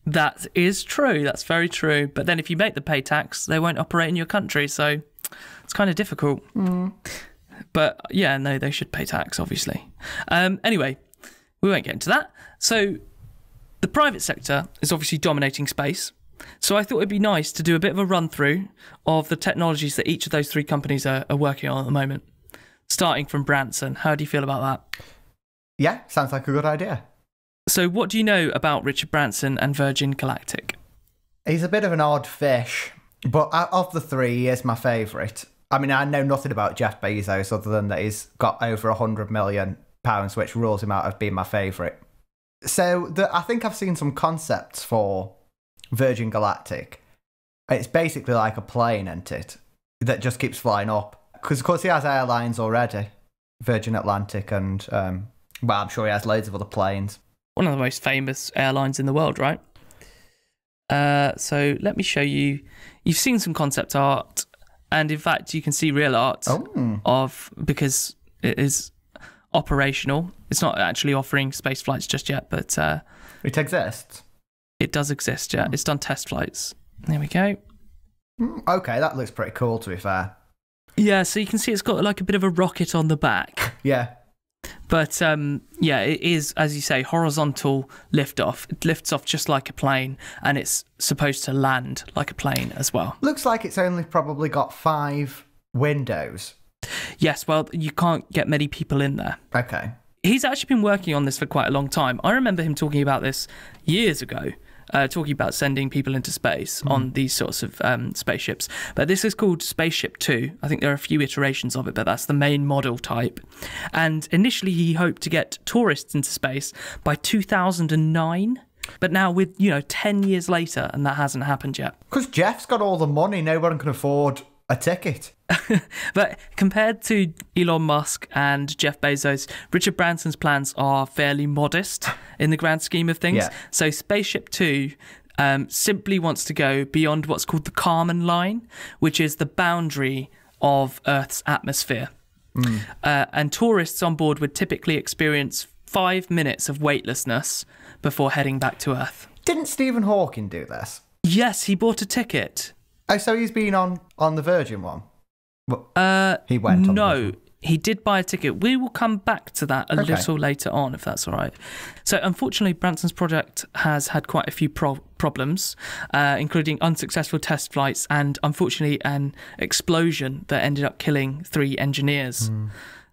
That is true. That's very true. But then if you make them pay tax, they won't operate in your country. So it's kind of difficult. But yeah, no, they should pay tax, obviously. Anyway, we won't get into that. So the private sector is obviously dominating space. So I thought it'd be nice to do a bit of a run through of the technologies that each of those three companies are working on at the moment. Starting from Branson. How do you feel about that? Yeah, sounds like a good idea. So what do you know about Richard Branson and Virgin Galactic? He's a bit of an odd fish, but of the three, he is my favourite. I mean, I know nothing about Jeff Bezos other than that he's got over £100 million, which rules him out of being my favourite. So I think I've seen some concepts for Virgin Galactic. It's basically like a plane, isn't it? That just keeps flying up. Because, of course, he has airlines already. Virgin Atlantic and, well, I'm sure he has loads of other planes. One of the most famous airlines in the world, right? So let me show you. You've seen some concept art. And, in fact, you can see real art because it is operational. It's not actually offering space flights just yet, but... it exists? It does exist, yeah. It's done test flights. There we go. Okay, that looks pretty cool, to be fair. Yeah, so you can see it's got like a bit of a rocket on the back. Yeah. But, yeah, it is, as you say, horizontal liftoff. It lifts off just like a plane, and it's supposed to land like a plane as well. Looks like it's only probably got 5 windows. Yes, well, you can't get many people in there. Okay. He's actually been working on this for quite a long time. I remember him talking about this years ago. Talking about sending people into space on these sorts of spaceships. But this is called Spaceship 2. I think there are a few iterations of it, but that's the main model type. And initially he hoped to get tourists into space by 2009. But now with, 10 years later, and that hasn't happened yet. Because Jeff's got all the money, no one can afford a ticket. But compared to Elon Musk and Jeff Bezos, Richard Branson's plans are fairly modest in the grand scheme of things. Yeah. So Spaceship 2 simply wants to go beyond what's called the Kármán line, which is the boundary of Earth's atmosphere. And tourists on board would typically experience 5 minutes of weightlessness before heading back to Earth. Didn't Stephen Hawking do this? Yes, he bought a ticket. Oh, so he's been on the Virgin one? He went on the Virgin. He did buy a ticket. We will come back to that a little later on, if that's all right. So, unfortunately, Branson's project has had quite a few problems, including unsuccessful test flights and, unfortunately, an explosion that ended up killing 3 engineers.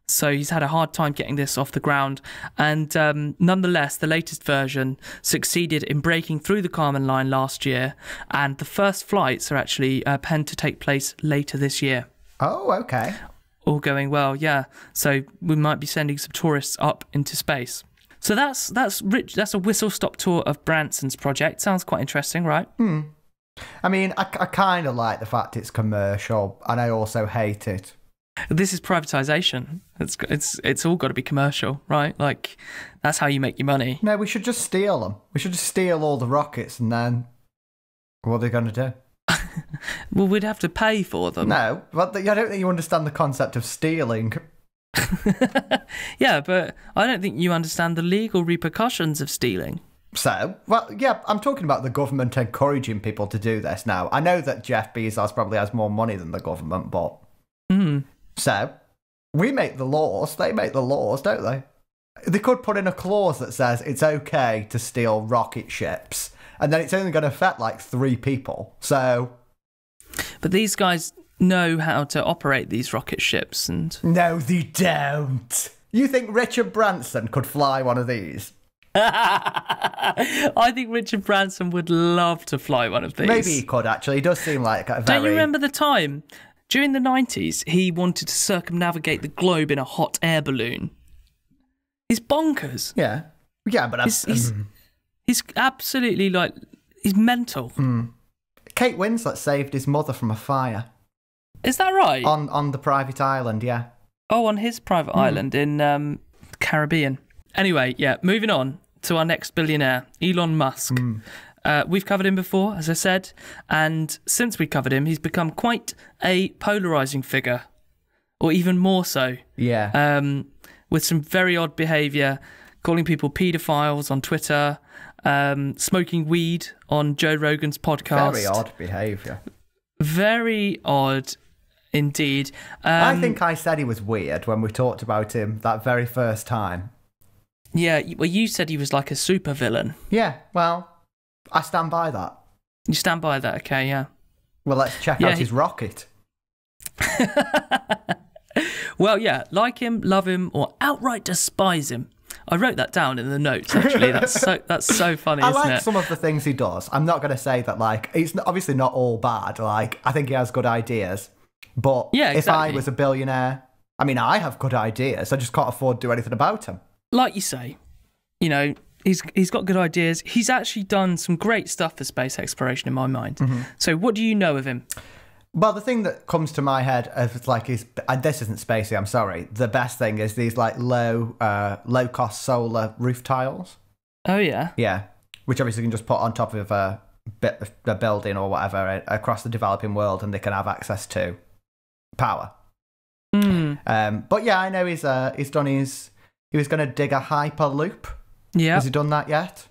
So he's had a hard time getting this off the ground. And nonetheless, the latest version succeeded in breaking through the Kármán line last year. And the first flights are actually penned to take place later this year. Oh, okay. All going well, yeah. So we might be sending some tourists up into space. So that's a whistle-stop tour of Branson's project. Sounds quite interesting, right? I mean, I kind of like the fact it's commercial, and I also hate it. This is privatization. It's all got to be commercial, right? Like, that's how you make your money. No, we should just steal them. We should just steal all the rockets, and then what are they going to do? Well, we'd have to pay for them. No, but I don't think you understand the concept of stealing. Yeah, but I don't think you understand the legal repercussions of stealing. So, well, yeah, I'm talking about the government encouraging people to do this now. I know that Jeff Bezos probably has more money than the government, but... So, we make the laws, they make the laws, don't they? They could put in a clause that says it's okay to steal rocket ships, and then it's only going to affect like 3 people, so... But these guys know how to operate these rocket ships, and... No, they don't. You think Richard Branson could fly one of these? I think Richard Branson would love to fly one of these. Maybe he could, actually. He does seem like a very... Don't you remember the time? During the 90s, he wanted to circumnavigate the globe in a hot air balloon. He's bonkers. Yeah. Yeah, but... He's absolutely, like... He's mental. Kate Winslet saved his mother from a fire. Is that right? On the private island, yeah. Oh, on his private island in the Caribbean. Anyway, yeah, moving on to our next billionaire, Elon Musk. We've covered him before, as I said, and since we covered him, he's become quite a polarising figure, or even more so. Yeah. With some very odd behaviour, calling people paedophiles on Twitter, smoking weed on Joe Rogan's podcast. Very odd behaviour. Very odd indeed. I think I said he was weird when we talked about him that very first time. Yeah, well, you said he was like a supervillain. Yeah, well, I stand by that. You stand by that, okay, yeah. Well, let's check out his rocket. Well, yeah, like him, love him, or outright despise him. I wrote that down in the notes, actually. That's so funny, isn't it? I like some of the things he does. I'm not going to say that, like, it's obviously not all bad. Like, I think he has good ideas. But yeah, exactly. If I was a billionaire, I mean, I have good ideas. I just can't afford to do anything about them. Like you say, you know, he's got good ideas. He's actually done some great stuff for space exploration in my mind. Mm-hmm. So what do you know of him? Well, the thing that comes to my head is like, and this isn't spacey, I'm sorry. The best thing is these like low cost solar roof tiles. Oh yeah, yeah, which obviously you can just put on top of a building or whatever across the developing world, and they can have access to power. But yeah, I know he's done his. He was going to dig a hyperloop. Yeah, has he done that yet?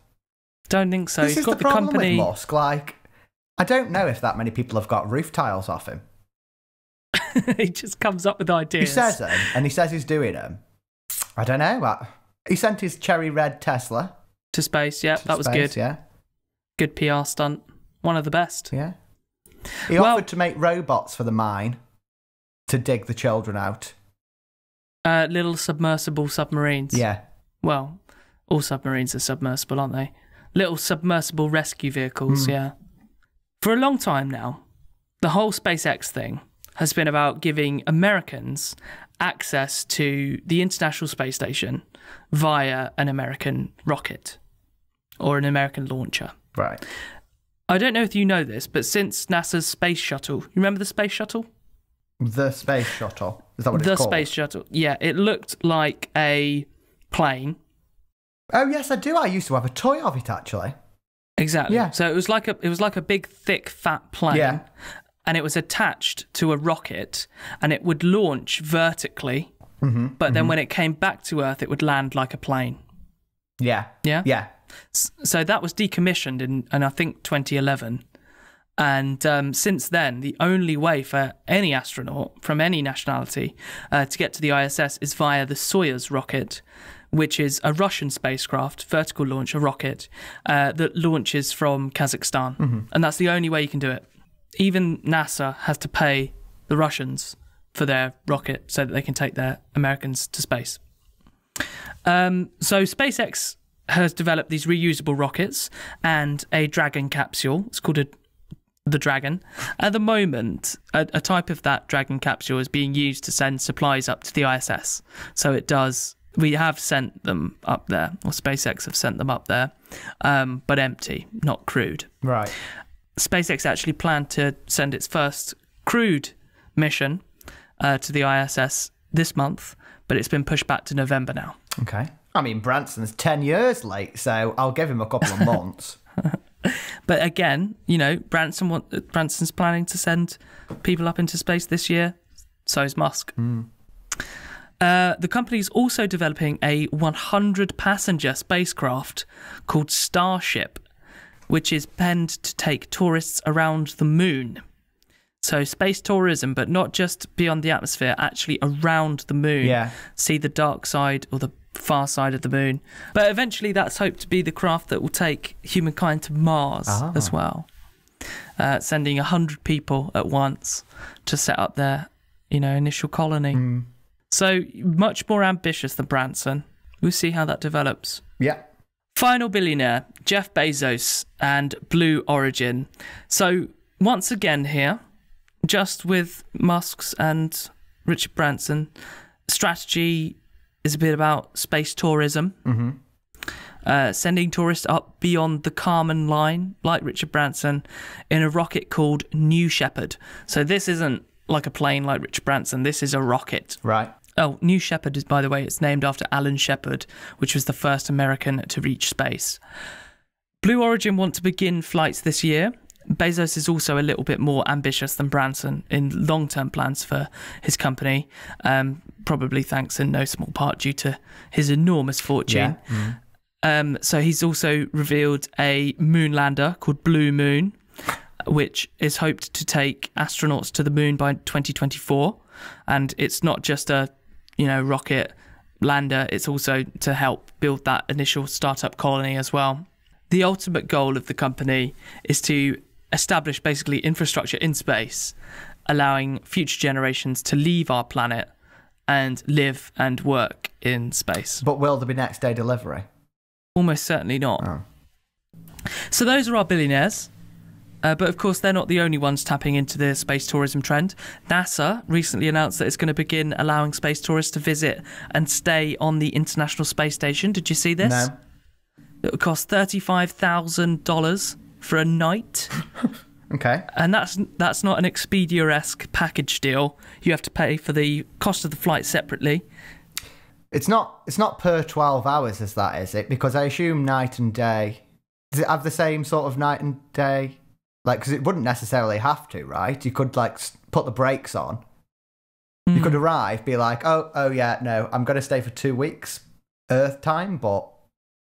Don't think so. This he's is got the problem company with Musk. Like, I don't know if that many people have got roof tiles off him. He just comes up with ideas. He says them, and he says he's doing them. I don't know. He sent his cherry red Tesla to space. Yeah, that was good. Yeah, good PR stunt. One of the best. Yeah. He offered to make robots for the mine to dig the children out. Little submersible submarines. Yeah. Well, all submarines are submersible, aren't they? Little submersible rescue vehicles. Yeah. For a long time now, the whole SpaceX thing has been about giving Americans access to the International Space Station via an American rocket or an American launcher. Right. I don't know if you know this, but since NASA's space shuttle, you remember the space shuttle? The space shuttle. Is that what it's called? The space shuttle. Yeah, it looked like a plane. Oh yes, I do. I used to have a toy of it actually. Exactly. Yeah. So it was like a big, thick, fat plane. Yeah. And it was attached to a rocket, and it would launch vertically. Mm-hmm. But then when it came back to Earth, it would land like a plane. Yeah. Yeah. Yeah. So that was decommissioned in I think 2011. And since then, the only way for any astronaut from any nationality to get to the ISS is via the Soyuz rocket, which is a Russian spacecraft, vertical launch, a rocket, that launches from Kazakhstan. Mm-hmm. And that's the only way you can do it. Even NASA has to pay the Russians for their rocket so that they can take their Americans to space. So SpaceX has developed these reusable rockets and a Dragon capsule. It's called the Dragon. At the moment, a type of that Dragon capsule is being used to send supplies up to the ISS. So it does. We have sent them up there, or SpaceX have sent them up there, but empty, not crewed. Right. SpaceX actually planned to send its first crewed mission to the ISS this month, but it's been pushed back to November now. Okay. I mean, Branson's 10 years late, so I'll give him a couple of months. But again, you know, Branson's planning to send people up into space this year. So is Musk. The company's also developing a 100-passenger spacecraft called Starship, which is penned to take tourists around the moon. So space tourism, but not just beyond the atmosphere, actually around the moon. Yeah. See the dark side or the far side of the moon. But eventually that's hoped to be the craft that will take humankind to Mars as well. Sending 100 people at once to set up their, initial colony. So much more ambitious than Branson. We'll see how that develops. Yeah. Final billionaire, Jeff Bezos and Blue Origin. So once again here, just with Musk's and Richard Branson, strategy is a bit about space tourism. Sending tourists up beyond the Kármán line, like Richard Branson, in a rocket called New Shepard. So this isn't like a plane like Richard Branson. This is a rocket. Right. Oh, New Shepard is, by the way, it's named after Alan Shepard, which was the first American to reach space. Blue Origin want to begin flights this year. Bezos is also a little bit more ambitious than Branson in long-term plans for his company, probably thanks in no small part due to his enormous fortune. Yeah. So he's also revealed a moon lander called Blue Moon, which is hoped to take astronauts to the moon by 2024. And it's not just a, rocket lander, it's also to help build that initial startup colony as well. The ultimate goal of the company is to establish basically infrastructure in space, allowing future generations to leave our planet and live and work in space. But will there be next day delivery? Almost certainly not. So those are our billionaires. But of course, they're not the only ones tapping into the space tourism trend. NASA recently announced that it's going to begin allowing space tourists to visit and stay on the International Space Station. Did you see this? No. It would cost $35,000 for a night. Okay. And that's not an Expedia-esque package deal. You have to pay for the cost of the flight separately. It's not per 12 hours as that, is it? Because I assume night and day. Does it have the same sort of night and day? Like, because it wouldn't necessarily have to, right? You could, like, put the brakes on. You could arrive, be like, oh yeah, no, I'm going to stay for 2 weeks Earth time, but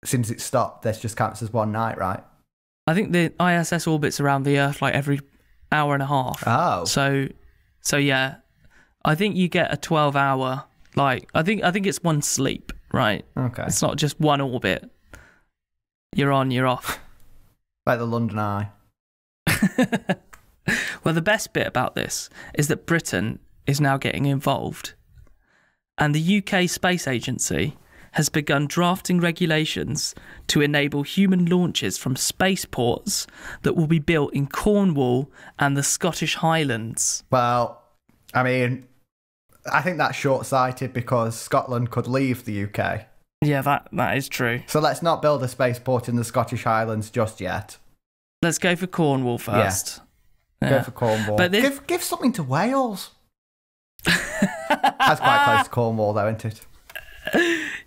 since it's stopped, this just counts as one night, right? I think the ISS orbits around the Earth like every hour and a half. Oh. So yeah, I think you get a 12-hour, like, I think it's one sleep, right? Okay. It's not just one orbit. You're on, you're off. Like the London Eye. Well, the best bit about this is that Britain is now getting involved. And the UK Space Agency has begun drafting regulations to enable human launches from spaceports that will be built in Cornwall and the Scottish Highlands. Well, I mean, I think that's short-sighted because Scotland could leave the UK. Yeah, that is true. So let's not build a spaceport in the Scottish Highlands just yet. Let's go for Cornwall first. Yeah. Go for Cornwall. But give something to Wales. That's quite close to Cornwall, though, isn't it?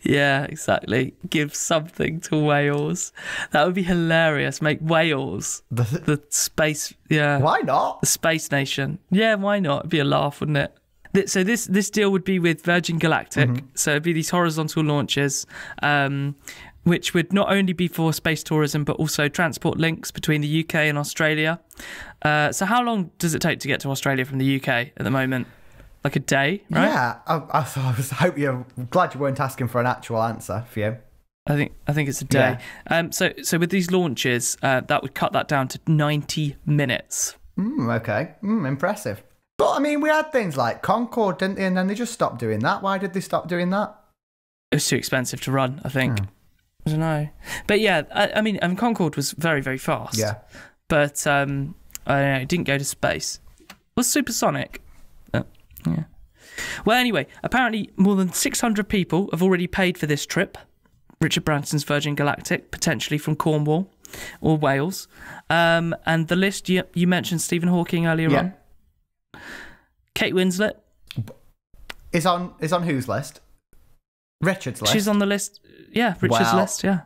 Yeah, exactly. Give something to Wales. That would be hilarious. Make Wales the space. Yeah. Why not? The space nation. Yeah, why not? It'd be a laugh, wouldn't it? So this deal would be with Virgin Galactic. So it'd be these horizontal launches, which would not only be for space tourism, but also transport links between the UK and Australia. So how long does it take to get to Australia from the UK at the moment? Like a day, right? Yeah, I'm glad you weren't asking for an actual answer for you. I think it's a day. Yeah. So with these launches, that would cut that down to 90 minutes. Okay. Impressive. But I mean, we had things like Concorde, didn't they? And then they just stopped doing that. Why did they stop doing that? It was too expensive to run, I think. I don't know. But yeah, I mean, Concorde was very, very fast. Yeah. But I don't know, it didn't go to space. It was supersonic. Yeah. Well, anyway, apparently more than 600 people have already paid for this trip. Richard Branson's Virgin Galactic, potentially from Cornwall or Wales. And the list, you mentioned Stephen Hawking earlier on. Kate Winslet. Is on whose list? Richard's list? She's on the list. Yeah, Richard's list, yeah.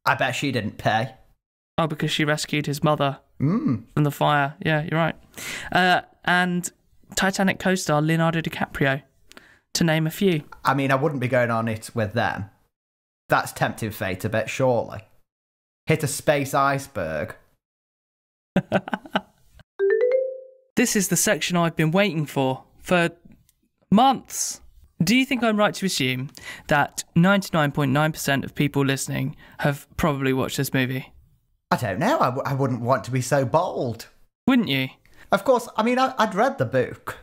I bet she didn't pay. Oh, because she rescued his mother from the fire. Yeah, you're right. And Titanic co-star Leonardo DiCaprio, to name a few. I mean, I wouldn't be going on it with them. That's tempting fate a bit, surely. Hit a space iceberg. This is the section I've been waiting for months. Do you think I'm right to assume that 99.9% of people listening have probably watched this movie? I don't know. I wouldn't want to be so bold. Wouldn't you? Of course. I mean, I'd read the book.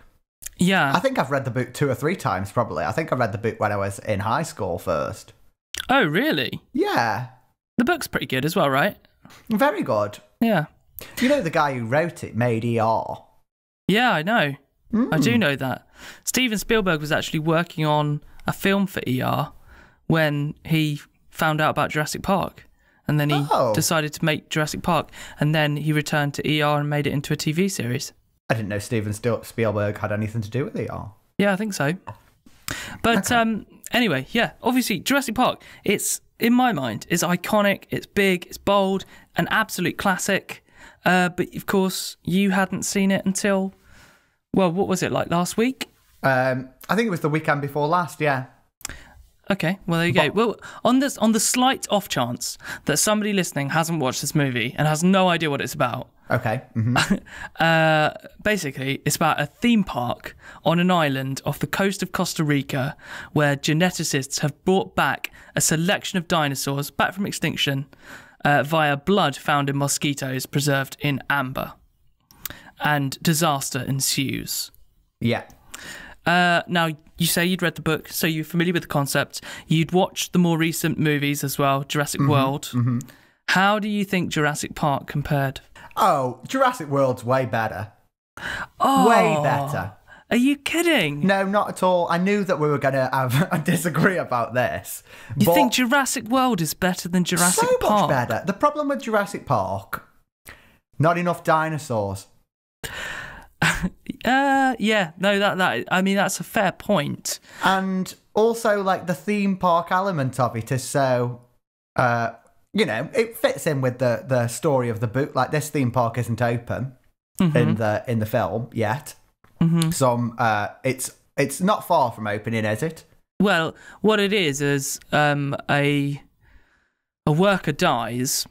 Yeah. I think I've read the book 2 or 3 times, probably. I think I read the book when I was in high school first. Oh, really? Yeah. The book's pretty good as well, right? Very good. Yeah. You know the guy who wrote it made ER? Yeah, I know. I do know that. Steven Spielberg was actually working on a film for ER when he found out about Jurassic Park. And then he decided to make Jurassic Park. And then he returned to ER and made it into a TV series. I didn't know Steven Spielberg had anything to do with ER. Yeah, I think so. But anyway, yeah, obviously Jurassic Park, it's in my mind, it's iconic, it's big, it's bold, an absolute classic. But of course, you hadn't seen it until, well, what was it, like last week? I think it was the weekend before last, yeah. Okay, well, there you go. Well, on the slight off chance that somebody listening hasn't watched this movie and has no idea what it's about. Okay. Basically, it's about a theme park on an island off the coast of Costa Rica where geneticists have brought back a selection of dinosaurs back from extinction via blood found in mosquitoes preserved in amber. And disaster ensues. Yeah. Now, you say you'd read the book, so you're familiar with the concept. You'd watched the more recent movies as well, Jurassic World. How do you think Jurassic Park compared? Oh, Jurassic World's way better. Oh, way better. Are you kidding? No, not at all. I knew that we were going to have a disagree about this. You think Jurassic World is better than Jurassic Park? So much better. The problem with Jurassic Park, not enough dinosaurs. Yeah, no, that I mean, that's a fair point. And also, like, the theme park element of it is so, it fits in with the story of the book. Like, this theme park isn't open in the film yet. It's not far from opening, is it? Well, what it is a worker dies,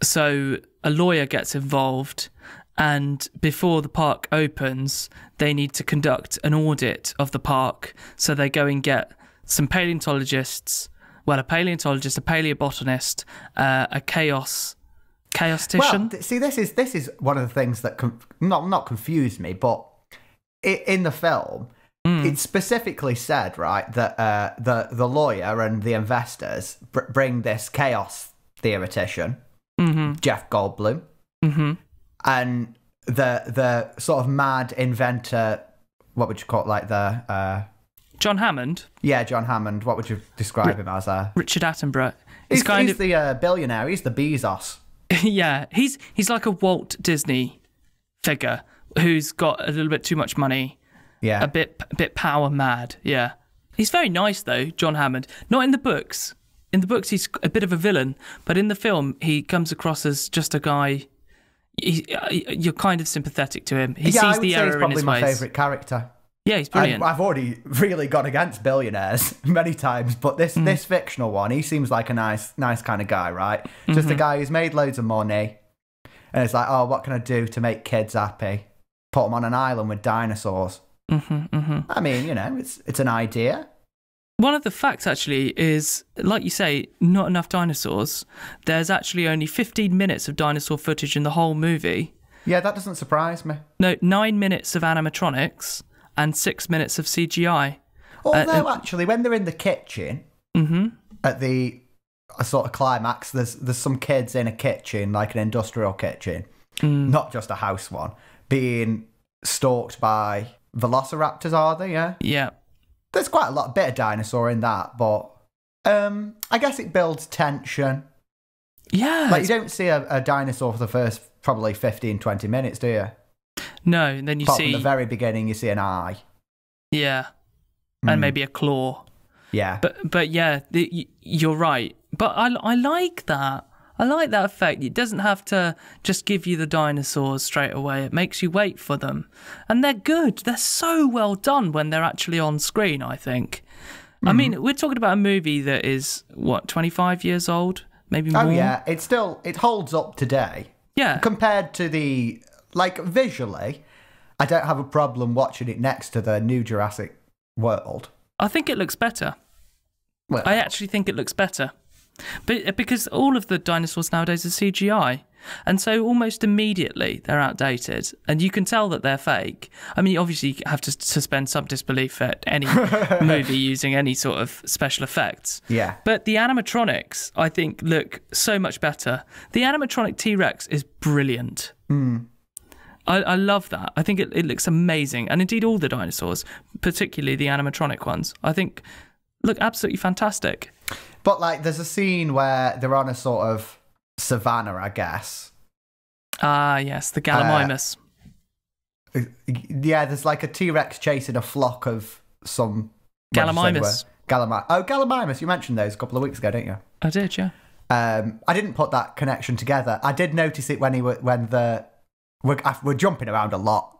so a lawyer gets involved. And before the park opens, they need to conduct an audit of the park. So they go and get some paleontologists, a paleontologist, a paleobotanist, a chaostician. Well, see, this is one of the things that not confused me, but in the film, it specifically said, right, that the lawyer and the investors bring this chaos theoretician, Jeff Goldblum. And the sort of mad inventor, what would you call it, like the... John Hammond? Yeah, John Hammond. What would you describe him as? Richard Attenborough. He's the billionaire. He's the Bezos. Yeah, he's like a Walt Disney figure who's got a little bit too much money. Yeah. A bit power mad, yeah. He's very nice, though, John Hammond. Not in the books. In the books, he's a bit of a villain. But in the film, he comes across as just a guy... You're kind of sympathetic to him. He sees the error in his ways. He's probably my favourite character. Yeah, he's brilliant. I've already really gone against billionaires many times, but this fictional one, he seems like a nice kind of guy, right? Just a guy who's made loads of money, and it's like, oh, what can I do to make kids happy? Put them on an island with dinosaurs. I mean, it's an idea. One of the facts, actually, is, like you say, not enough dinosaurs. There's actually only 15 minutes of dinosaur footage in the whole movie. Yeah, that doesn't surprise me. No, 9 minutes of animatronics and 6 minutes of CGI. Although, actually, when they're in the kitchen, at the sort of climax, there's some kids in a kitchen, like an industrial kitchen, not just a house one, being stalked by velociraptors, are they? Yeah? Yeah. There's quite a bit of dinosaur in that, but I guess it builds tension. Yeah. Like, you don't see a dinosaur for the first probably 15, 20 minutes, do you? No, and then you Apart see... from the very beginning, you see an eye. Yeah. And maybe a claw. Yeah. But yeah, you're right. But I like that. I like that effect. It doesn't have to just give you the dinosaurs straight away. It makes you wait for them. And they're good. They're so well done when they're actually on screen, I think. I mean, we're talking about a movie that is, 25 years old? Maybe more? Oh, yeah. It holds up today. Yeah. Compared to visually, I don't have a problem watching it next to the new Jurassic World. I think it looks better. Well, I actually think it looks better. But because all of the dinosaurs nowadays are CGI, and so almost immediately they're outdated, and you can tell that they're fake. I mean, obviously you have to suspend some disbelief at any movie using any sort of special effects. Yeah. But the animatronics, I think, look so much better. The animatronic T-Rex is brilliant. I love that. I think it looks amazing. And indeed all the dinosaurs, particularly the animatronic ones, I think look absolutely fantastic. But, there's a scene where they're on a sort of savannah, I guess. Ah, yes, the Gallimimus. Yeah, there's a T-Rex chasing a flock of some... Gallimimus. Gallimimus. You mentioned those a couple of weeks ago, didn't you? I did, yeah. I didn't put that connection together. I did notice it when we're jumping around a lot.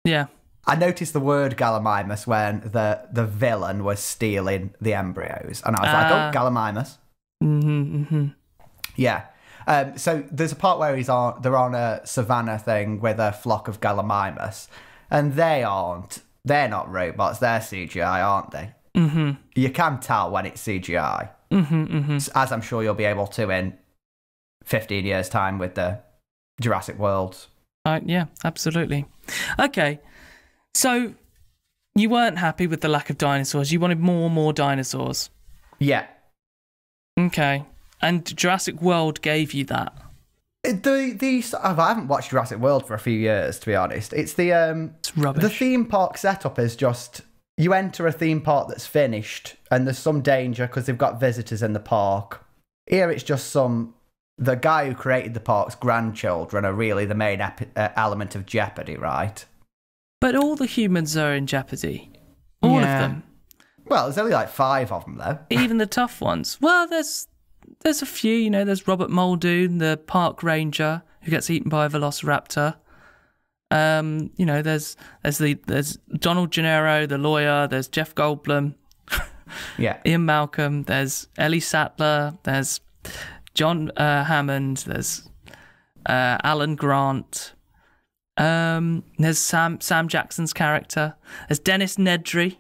Yeah. I noticed the word Gallimimus when the villain was stealing the embryos, and I was like, "Oh, Gallimimus." Yeah. So there's a part where they're on a savannah thing with a flock of Gallimimus, and they're not robots. They're CGI, aren't they? Mm-hmm. You can tell when it's CGI, as I'm sure you'll be able to in 15 years' time with the Jurassic World. Yeah, absolutely. Okay. So, you weren't happy with the lack of dinosaurs. You wanted more dinosaurs. Yeah. Okay. And Jurassic World gave you that. I haven't watched Jurassic World for a few years, to be honest. It's rubbish. The theme park setup is just, you enter a theme park that's finished, and there's some danger because they've got visitors in the park. Here it's just the guy who created the park's grandchildren are really the main element of jeopardy, right? But all the humans are in jeopardy. All of them. Well, there's only like 5 of them, though. Even the tough ones. Well, there's a few, there's Robert Muldoon, the park ranger, who gets eaten by a velociraptor. There's Donald Gennaro, the lawyer, there's Jeff Goldblum, Ian Malcolm, there's Ellie Sattler, there's John Hammond, there's Alan Grant. There's Sam Jackson's character. There's Dennis Nedry.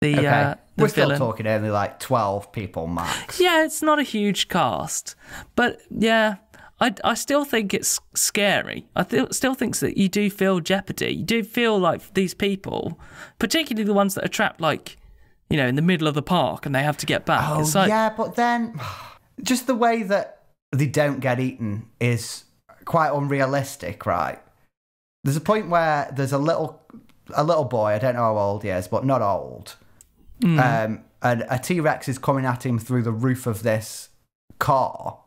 We're still villain. talking only like 12 people max. Yeah, it's not a huge cast, but yeah, I still think it's scary. Still think that you do feel jeopardy. You do feel like these people, particularly the ones that are trapped, in the middle of the park and they have to get back. Oh, it's yeah, but then just the way that they don't get eaten is quite unrealistic, right? There's a point where there's a little boy, I don't know how old he is, but not old. And a T-Rex is coming at him through the roof of this car,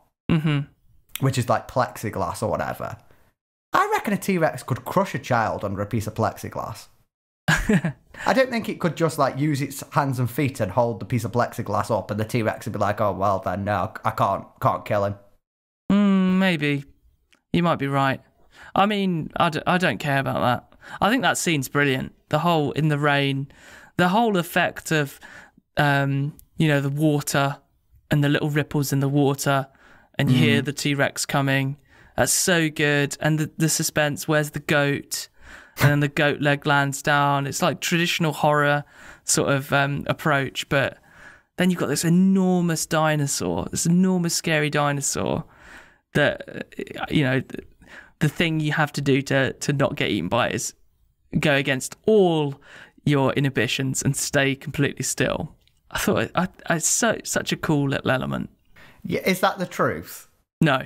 which is like plexiglass or whatever. I reckon a T-Rex could crush a child under a piece of plexiglass. I don't think it could just use its hands and feet and hold the piece of plexiglass up, and the T-Rex would be like, "Oh well, then no, I can't kill him." Maybe you might be right. I mean, I don't care about that. I think that scene's brilliant. The whole in the rain, the whole effect of, the water and the little ripples in the water, and you hear the T-Rex coming. That's so good. And the suspense, where's the goat? And then the goat leg lands down. It's like traditional horror sort of approach. But then you've got this enormous dinosaur, this enormous scary dinosaur that, the thing you have to do to not get eaten by is go against all your inhibitions and stay completely still. I thought it's such a cool little element. Yeah, is that the truth? No.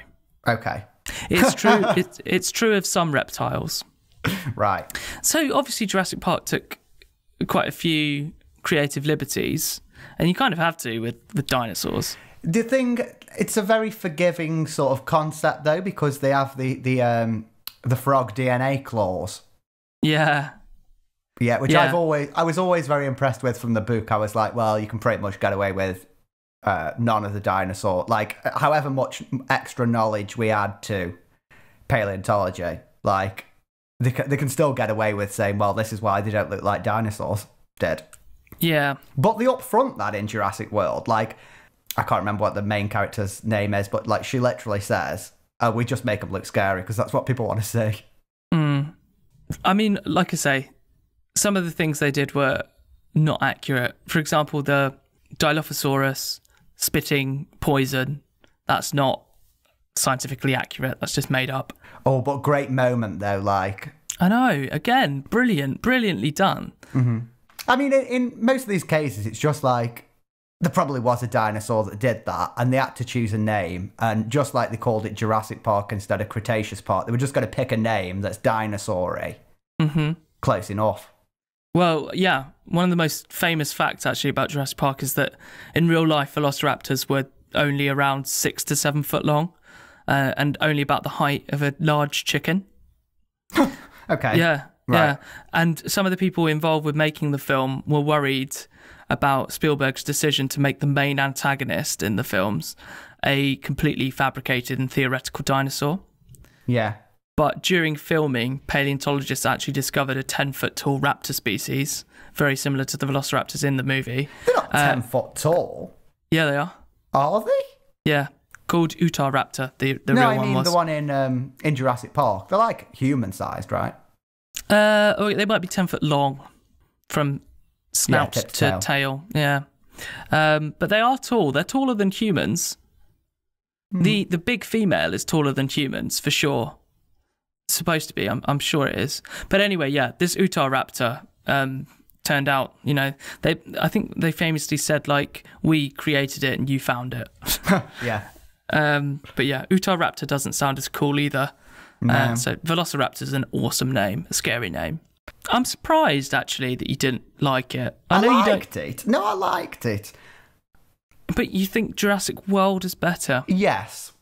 Okay. It's true. It's true of some reptiles. Right. So obviously Jurassic Park took quite a few creative liberties, and you kind of have to with dinosaurs. The thing, it's a very forgiving sort of concept though, because they have the frog DNA clause. Yeah. Yeah, which I was always very impressed with from the book. I was like, well, you can pretty much get away with none of the dinosaur, however much extra knowledge we add to paleontology, they can still get away with saying, well, this is why they don't look like dinosaurs did. Yeah. But the upfront that in Jurassic World, I can't remember what the main character's name is, but she literally says, we just make them look scary because that's what people want to see. I mean, like I say, some of the things they did were not accurate. For example, the Dilophosaurus spitting poison, that's not scientifically accurate. That's just made up. Oh, but great moment though, I know, again, brilliantly done. Mm-hmm. I mean, in most of these cases, it's just there probably was a dinosaur that did that, and they had to choose a name, and just like they called it Jurassic Park instead of Cretaceous Park, they were just going to pick a name that's dinosaur-y. Mm-hmm. Close enough. Well, yeah, one of the most famous facts actually about Jurassic Park is that in real life, velociraptors were only around 6 to 7 foot long, and only about the height of a large chicken. Okay. Yeah, right. Yeah. And some of the people involved with making the film were worried about Spielberg's decision to make the main antagonist in the films a completely fabricated and theoretical dinosaur. Yeah. But during filming, paleontologists actually discovered a 10-foot tall raptor species, very similar to the velociraptors in the movie. They're not 10 foot tall. Yeah, they are. Are they? Yeah, called Utahraptor, the real one was. No, I mean the one in Jurassic Park. They're like human-sized, right? They might be 10 foot long from snout to tail. Yeah. But they are tall. They're taller than humans. The big female is taller than humans, for sure. It's supposed to be. I'm sure it is. But anyway, yeah, this Utahraptor turned out, I think they famously said, like, we created it and you found it. Yeah. But yeah, Utahraptor doesn't sound as cool either. No. So Velociraptor is an awesome name, a scary name. I'm surprised, actually, that you didn't like it. I liked it. No, I liked it. But you think Jurassic World is better? Yes.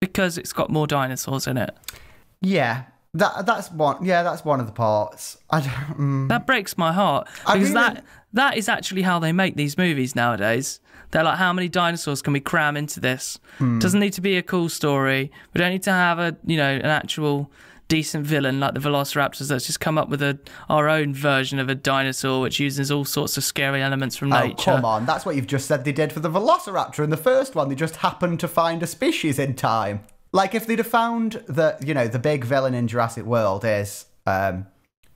Because it's got more dinosaurs in it. Yeah. That's one. Yeah, that's one of the parts. That breaks my heart. Because that is actually how they make these movies nowadays. They're like, how many dinosaurs can we cram into this? Doesn't need to be a cool story. We don't need to have an actual decent villain like the Velociraptors. Let's just come up with our own version of a dinosaur which uses all sorts of scary elements from nature. Oh, come on. That's what you've just said they did for the Velociraptor in the first one. They just happened to find a species in time. Like, if they'd have found that, the big villain in Jurassic World is, 10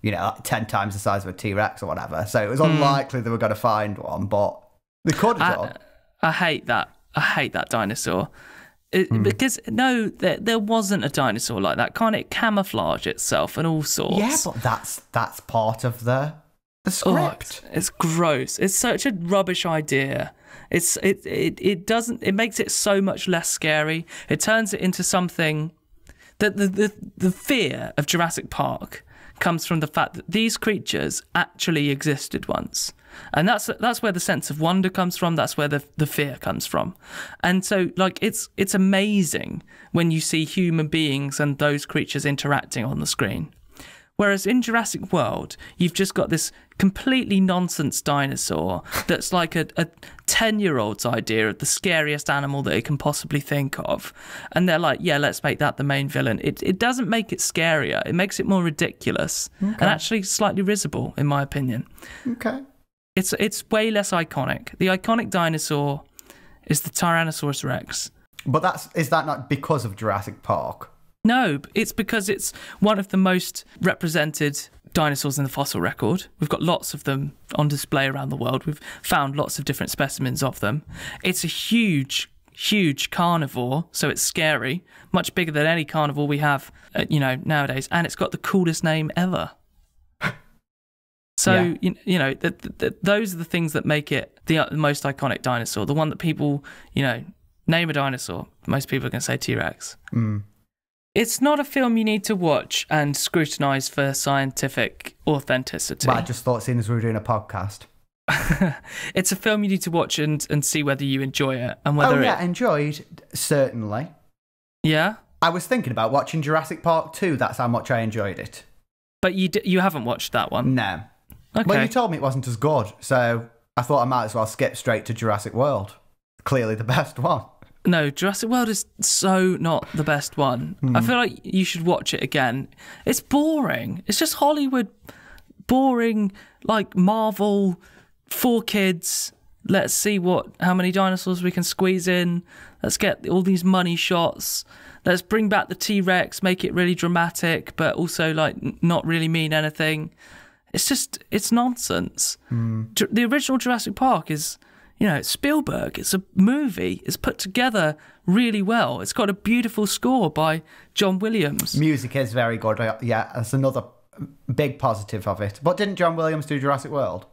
times the size of a T-Rex or whatever. So it was unlikely they were going to find one, but they could have done. I hate that. I hate that dinosaur. Because, no, there wasn't a dinosaur like that. Can't it camouflage itself and all sorts? Yeah, but that's part of the script. Oh, it's gross. It's such a rubbish idea. It makes it so much less scary. It turns it into something that the fear of Jurassic Park comes from the fact that these creatures actually existed once. And that's where the sense of wonder comes from. That's where the fear comes from. And so, like, it's amazing when you see human beings and those creatures interacting on the screen. Whereas in Jurassic World, you've just got this completely nonsense dinosaur that's like a 10-year-old's idea of the scariest animal that it can possibly think of. And they're like, yeah, let's make that the main villain. It doesn't make it scarier. It makes it more ridiculous and actually slightly risible, in my opinion. Okay. It's way less iconic. The iconic dinosaur is the Tyrannosaurus Rex. But is that not because of Jurassic Park? No, it's because it's one of the most represented dinosaurs in the fossil record. We've got lots of them on display around the world. We've found lots of different specimens of them. It's a huge, huge carnivore, so it's scary, much bigger than any carnivore we have, nowadays. And it's got the coolest name ever. So, yeah. Those are the things that make it the most iconic dinosaur. The one that people, name a dinosaur. Most people are going to say T-Rex. It's not a film you need to watch and scrutinise for scientific authenticity. But I just thought, seeing as we were doing a podcast. It's a film you need to watch and see whether you enjoy it. And whether enjoyed, certainly. Yeah? I was thinking about watching Jurassic Park 2. That's how much I enjoyed it. But you haven't watched that one? No. Okay. Well, you told me it wasn't as good, so I thought I might as well skip straight to Jurassic World. Clearly the best one. No, Jurassic World is so not the best one. I feel like you should watch it again. It's boring. It's just Hollywood boring, like Marvel, for kids. Let's see how many dinosaurs we can squeeze in. Let's get all these money shots. Let's bring back the T-Rex, make it really dramatic, but also like not really mean anything. It's nonsense. The original Jurassic Park is... it's Spielberg. It's a movie. It's put together really well. It's got a beautiful score by John Williams. Music is very good. Yeah, that's another big positive of it. But didn't John Williams do Jurassic World?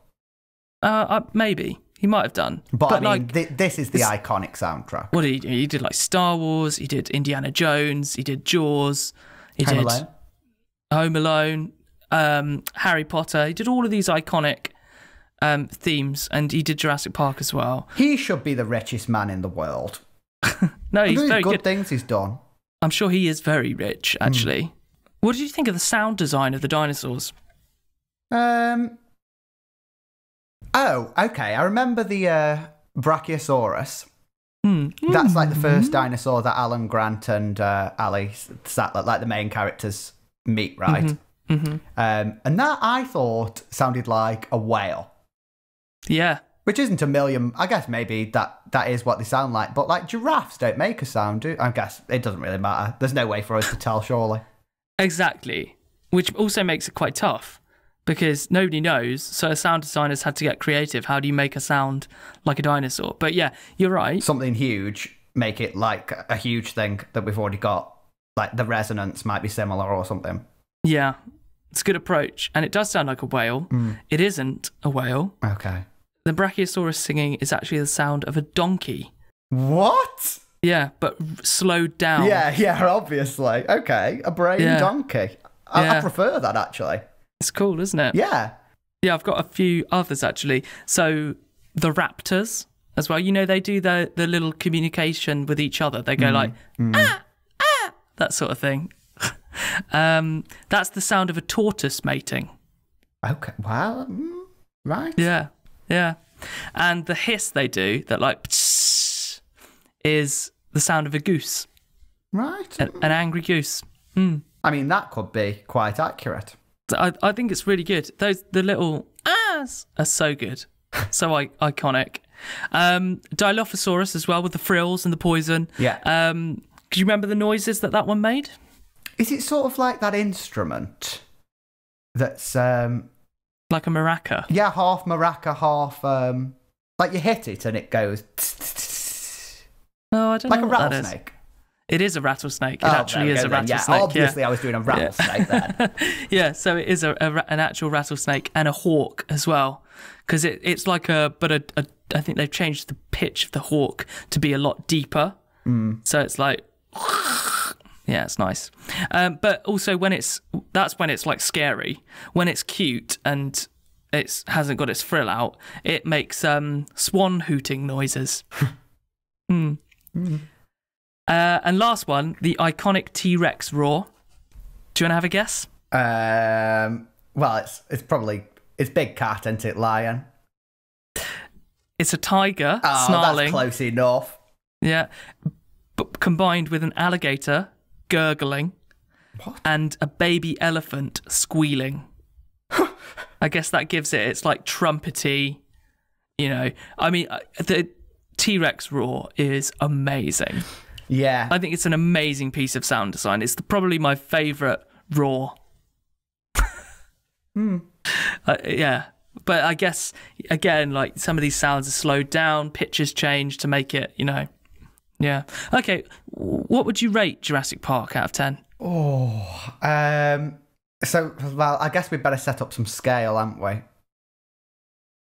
Maybe. He might have done. But I mean, this is the iconic soundtrack. What did he do? He did like Star Wars. He did Indiana Jones. He did Jaws. He did Home Alone. Harry Potter. He did all of these iconic themes, and he did Jurassic Park as well. He should be the richest man in the world. No, he's very good. Things he's done. I'm sure he is very rich, actually. What did you think of the sound design of the dinosaurs? I Oh, okay. I remember the Brachiosaurus. That's like the first dinosaur that Alan Grant and Ali Sattler, like the main characters, meet, right? And that I thought sounded like a whale. Yeah. Which isn't a million. I guess maybe that is what they sound like. But like giraffes don't make a sound, do I guess it doesn't really matter. There's no way for us to tell, surely. Exactly. Which also makes it quite tough because nobody knows. So sound designers had to get creative. How do you make a sound like a dinosaur? But yeah, you're right. Something huge, make it like a huge thing that we've already got. Like the resonance might be similar or something. Yeah, it's a good approach. And it does sound like a whale. It isn't a whale. Okay. The Brachiosaurus singing is actually the sound of a donkey. What? Yeah, but slowed down. Yeah, obviously. Okay, a braying donkey. I prefer that, actually. It's cool, isn't it? Yeah. Yeah, I've got a few others, actually. So the raptors as well. You know, they do the little communication with each other. They go like, that sort of thing. That's the sound of a tortoise mating. Okay, well, right. Yeah. And the hiss they do, that like, is the sound of a goose. Right. An angry goose. I mean, that could be quite accurate. I think it's really good. The little ahs are so good. So iconic. Dilophosaurus as well, with the frills and the poison. Yeah. Do you remember the noises that one made? Is it sort of like that instrument that's... like a maraca? Yeah, half maraca, half... like you hit it and it goes... Oh, I don't know what that is. Like a rattlesnake. It is a rattlesnake. It actually is a rattlesnake. Yeah, obviously I was doing a rattlesnake then. Yeah, so it is an actual rattlesnake and a hawk as well. Because it's like I think they've changed the pitch of the hawk to be a lot deeper. So it's like... Yeah, it's nice. But also that's when it's like scary. When it's cute and it hasn't got its frill out, it makes swan hooting noises. And last one, the iconic T-Rex roar. Do you want to have a guess? Well, it's big cat, isn't it, lion? It's a tiger That's snarling. close enough. Yeah, but combined with an alligator gurgling. What? And a baby elephant squealing. I guess that gives it. It's like trumpety. You know, I mean, the T-Rex roar is amazing. Yeah. I think it's an amazing piece of sound design. It's probably my favourite roar. Yeah. But I guess, again, like some of these sounds are slowed down, pitches change to make it, you know. Yeah. Okay. What would you rate Jurassic Park out of 10? So, well, I guess we'd better set up some scale, haven't we?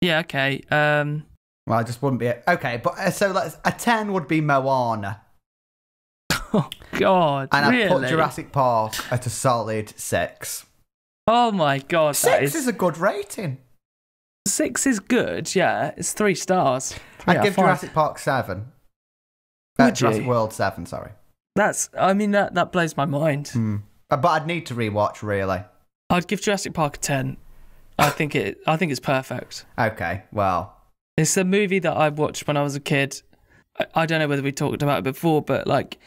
Yeah, okay. Well, I just wouldn't be... Okay, but so a 10 would be Moana. Oh, God, and really? I'd put Jurassic Park at a solid 6. Oh, my God. 6 is a good rating. 6 is good, yeah. It's 3 stars. I'd give Jurassic Park 7. Jurassic World 7, sorry. That blows my mind. But I'd need to rewatch, really. I'd give Jurassic Park a 10. I think it's perfect. Okay, well. It's a movie that I watched when I was a kid. I don't know whether we talked about it before, but like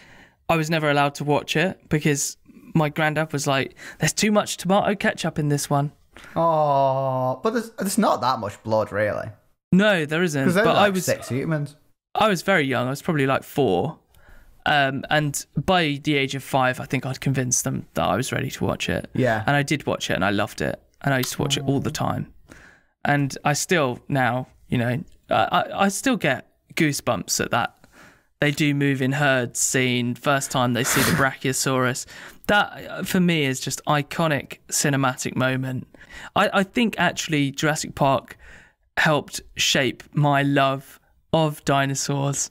I was never allowed to watch it because my granddad was like, there's too much tomato ketchup in this one. Oh, but there's not that much blood, really. No, there isn't. Because but I was 6 humans. I was very young. I was probably like 4. And by the age of 5, I think I'd convinced them that I was ready to watch it. Yeah. And I did watch it and I loved it. And I used to watch it all the time. And I still now, you know, I still get goosebumps at that. They do move in herds scene, first time they see the Brachiosaurus. That, for me, is just iconic cinematic moment. I think, actually, Jurassic Park helped shape my love of dinosaurs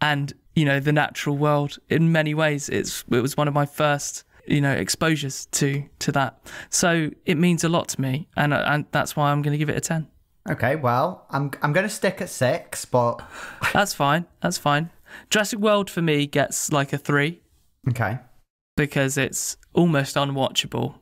and, you know, the natural world in many ways. It was one of my first, you know, exposures to that. So it means a lot to me, and that's why I'm going to give it a 10. Okay, well, I'm going to stick at 6, but... That's fine. Jurassic World, for me, gets like a 3. Okay. Because it's almost unwatchable.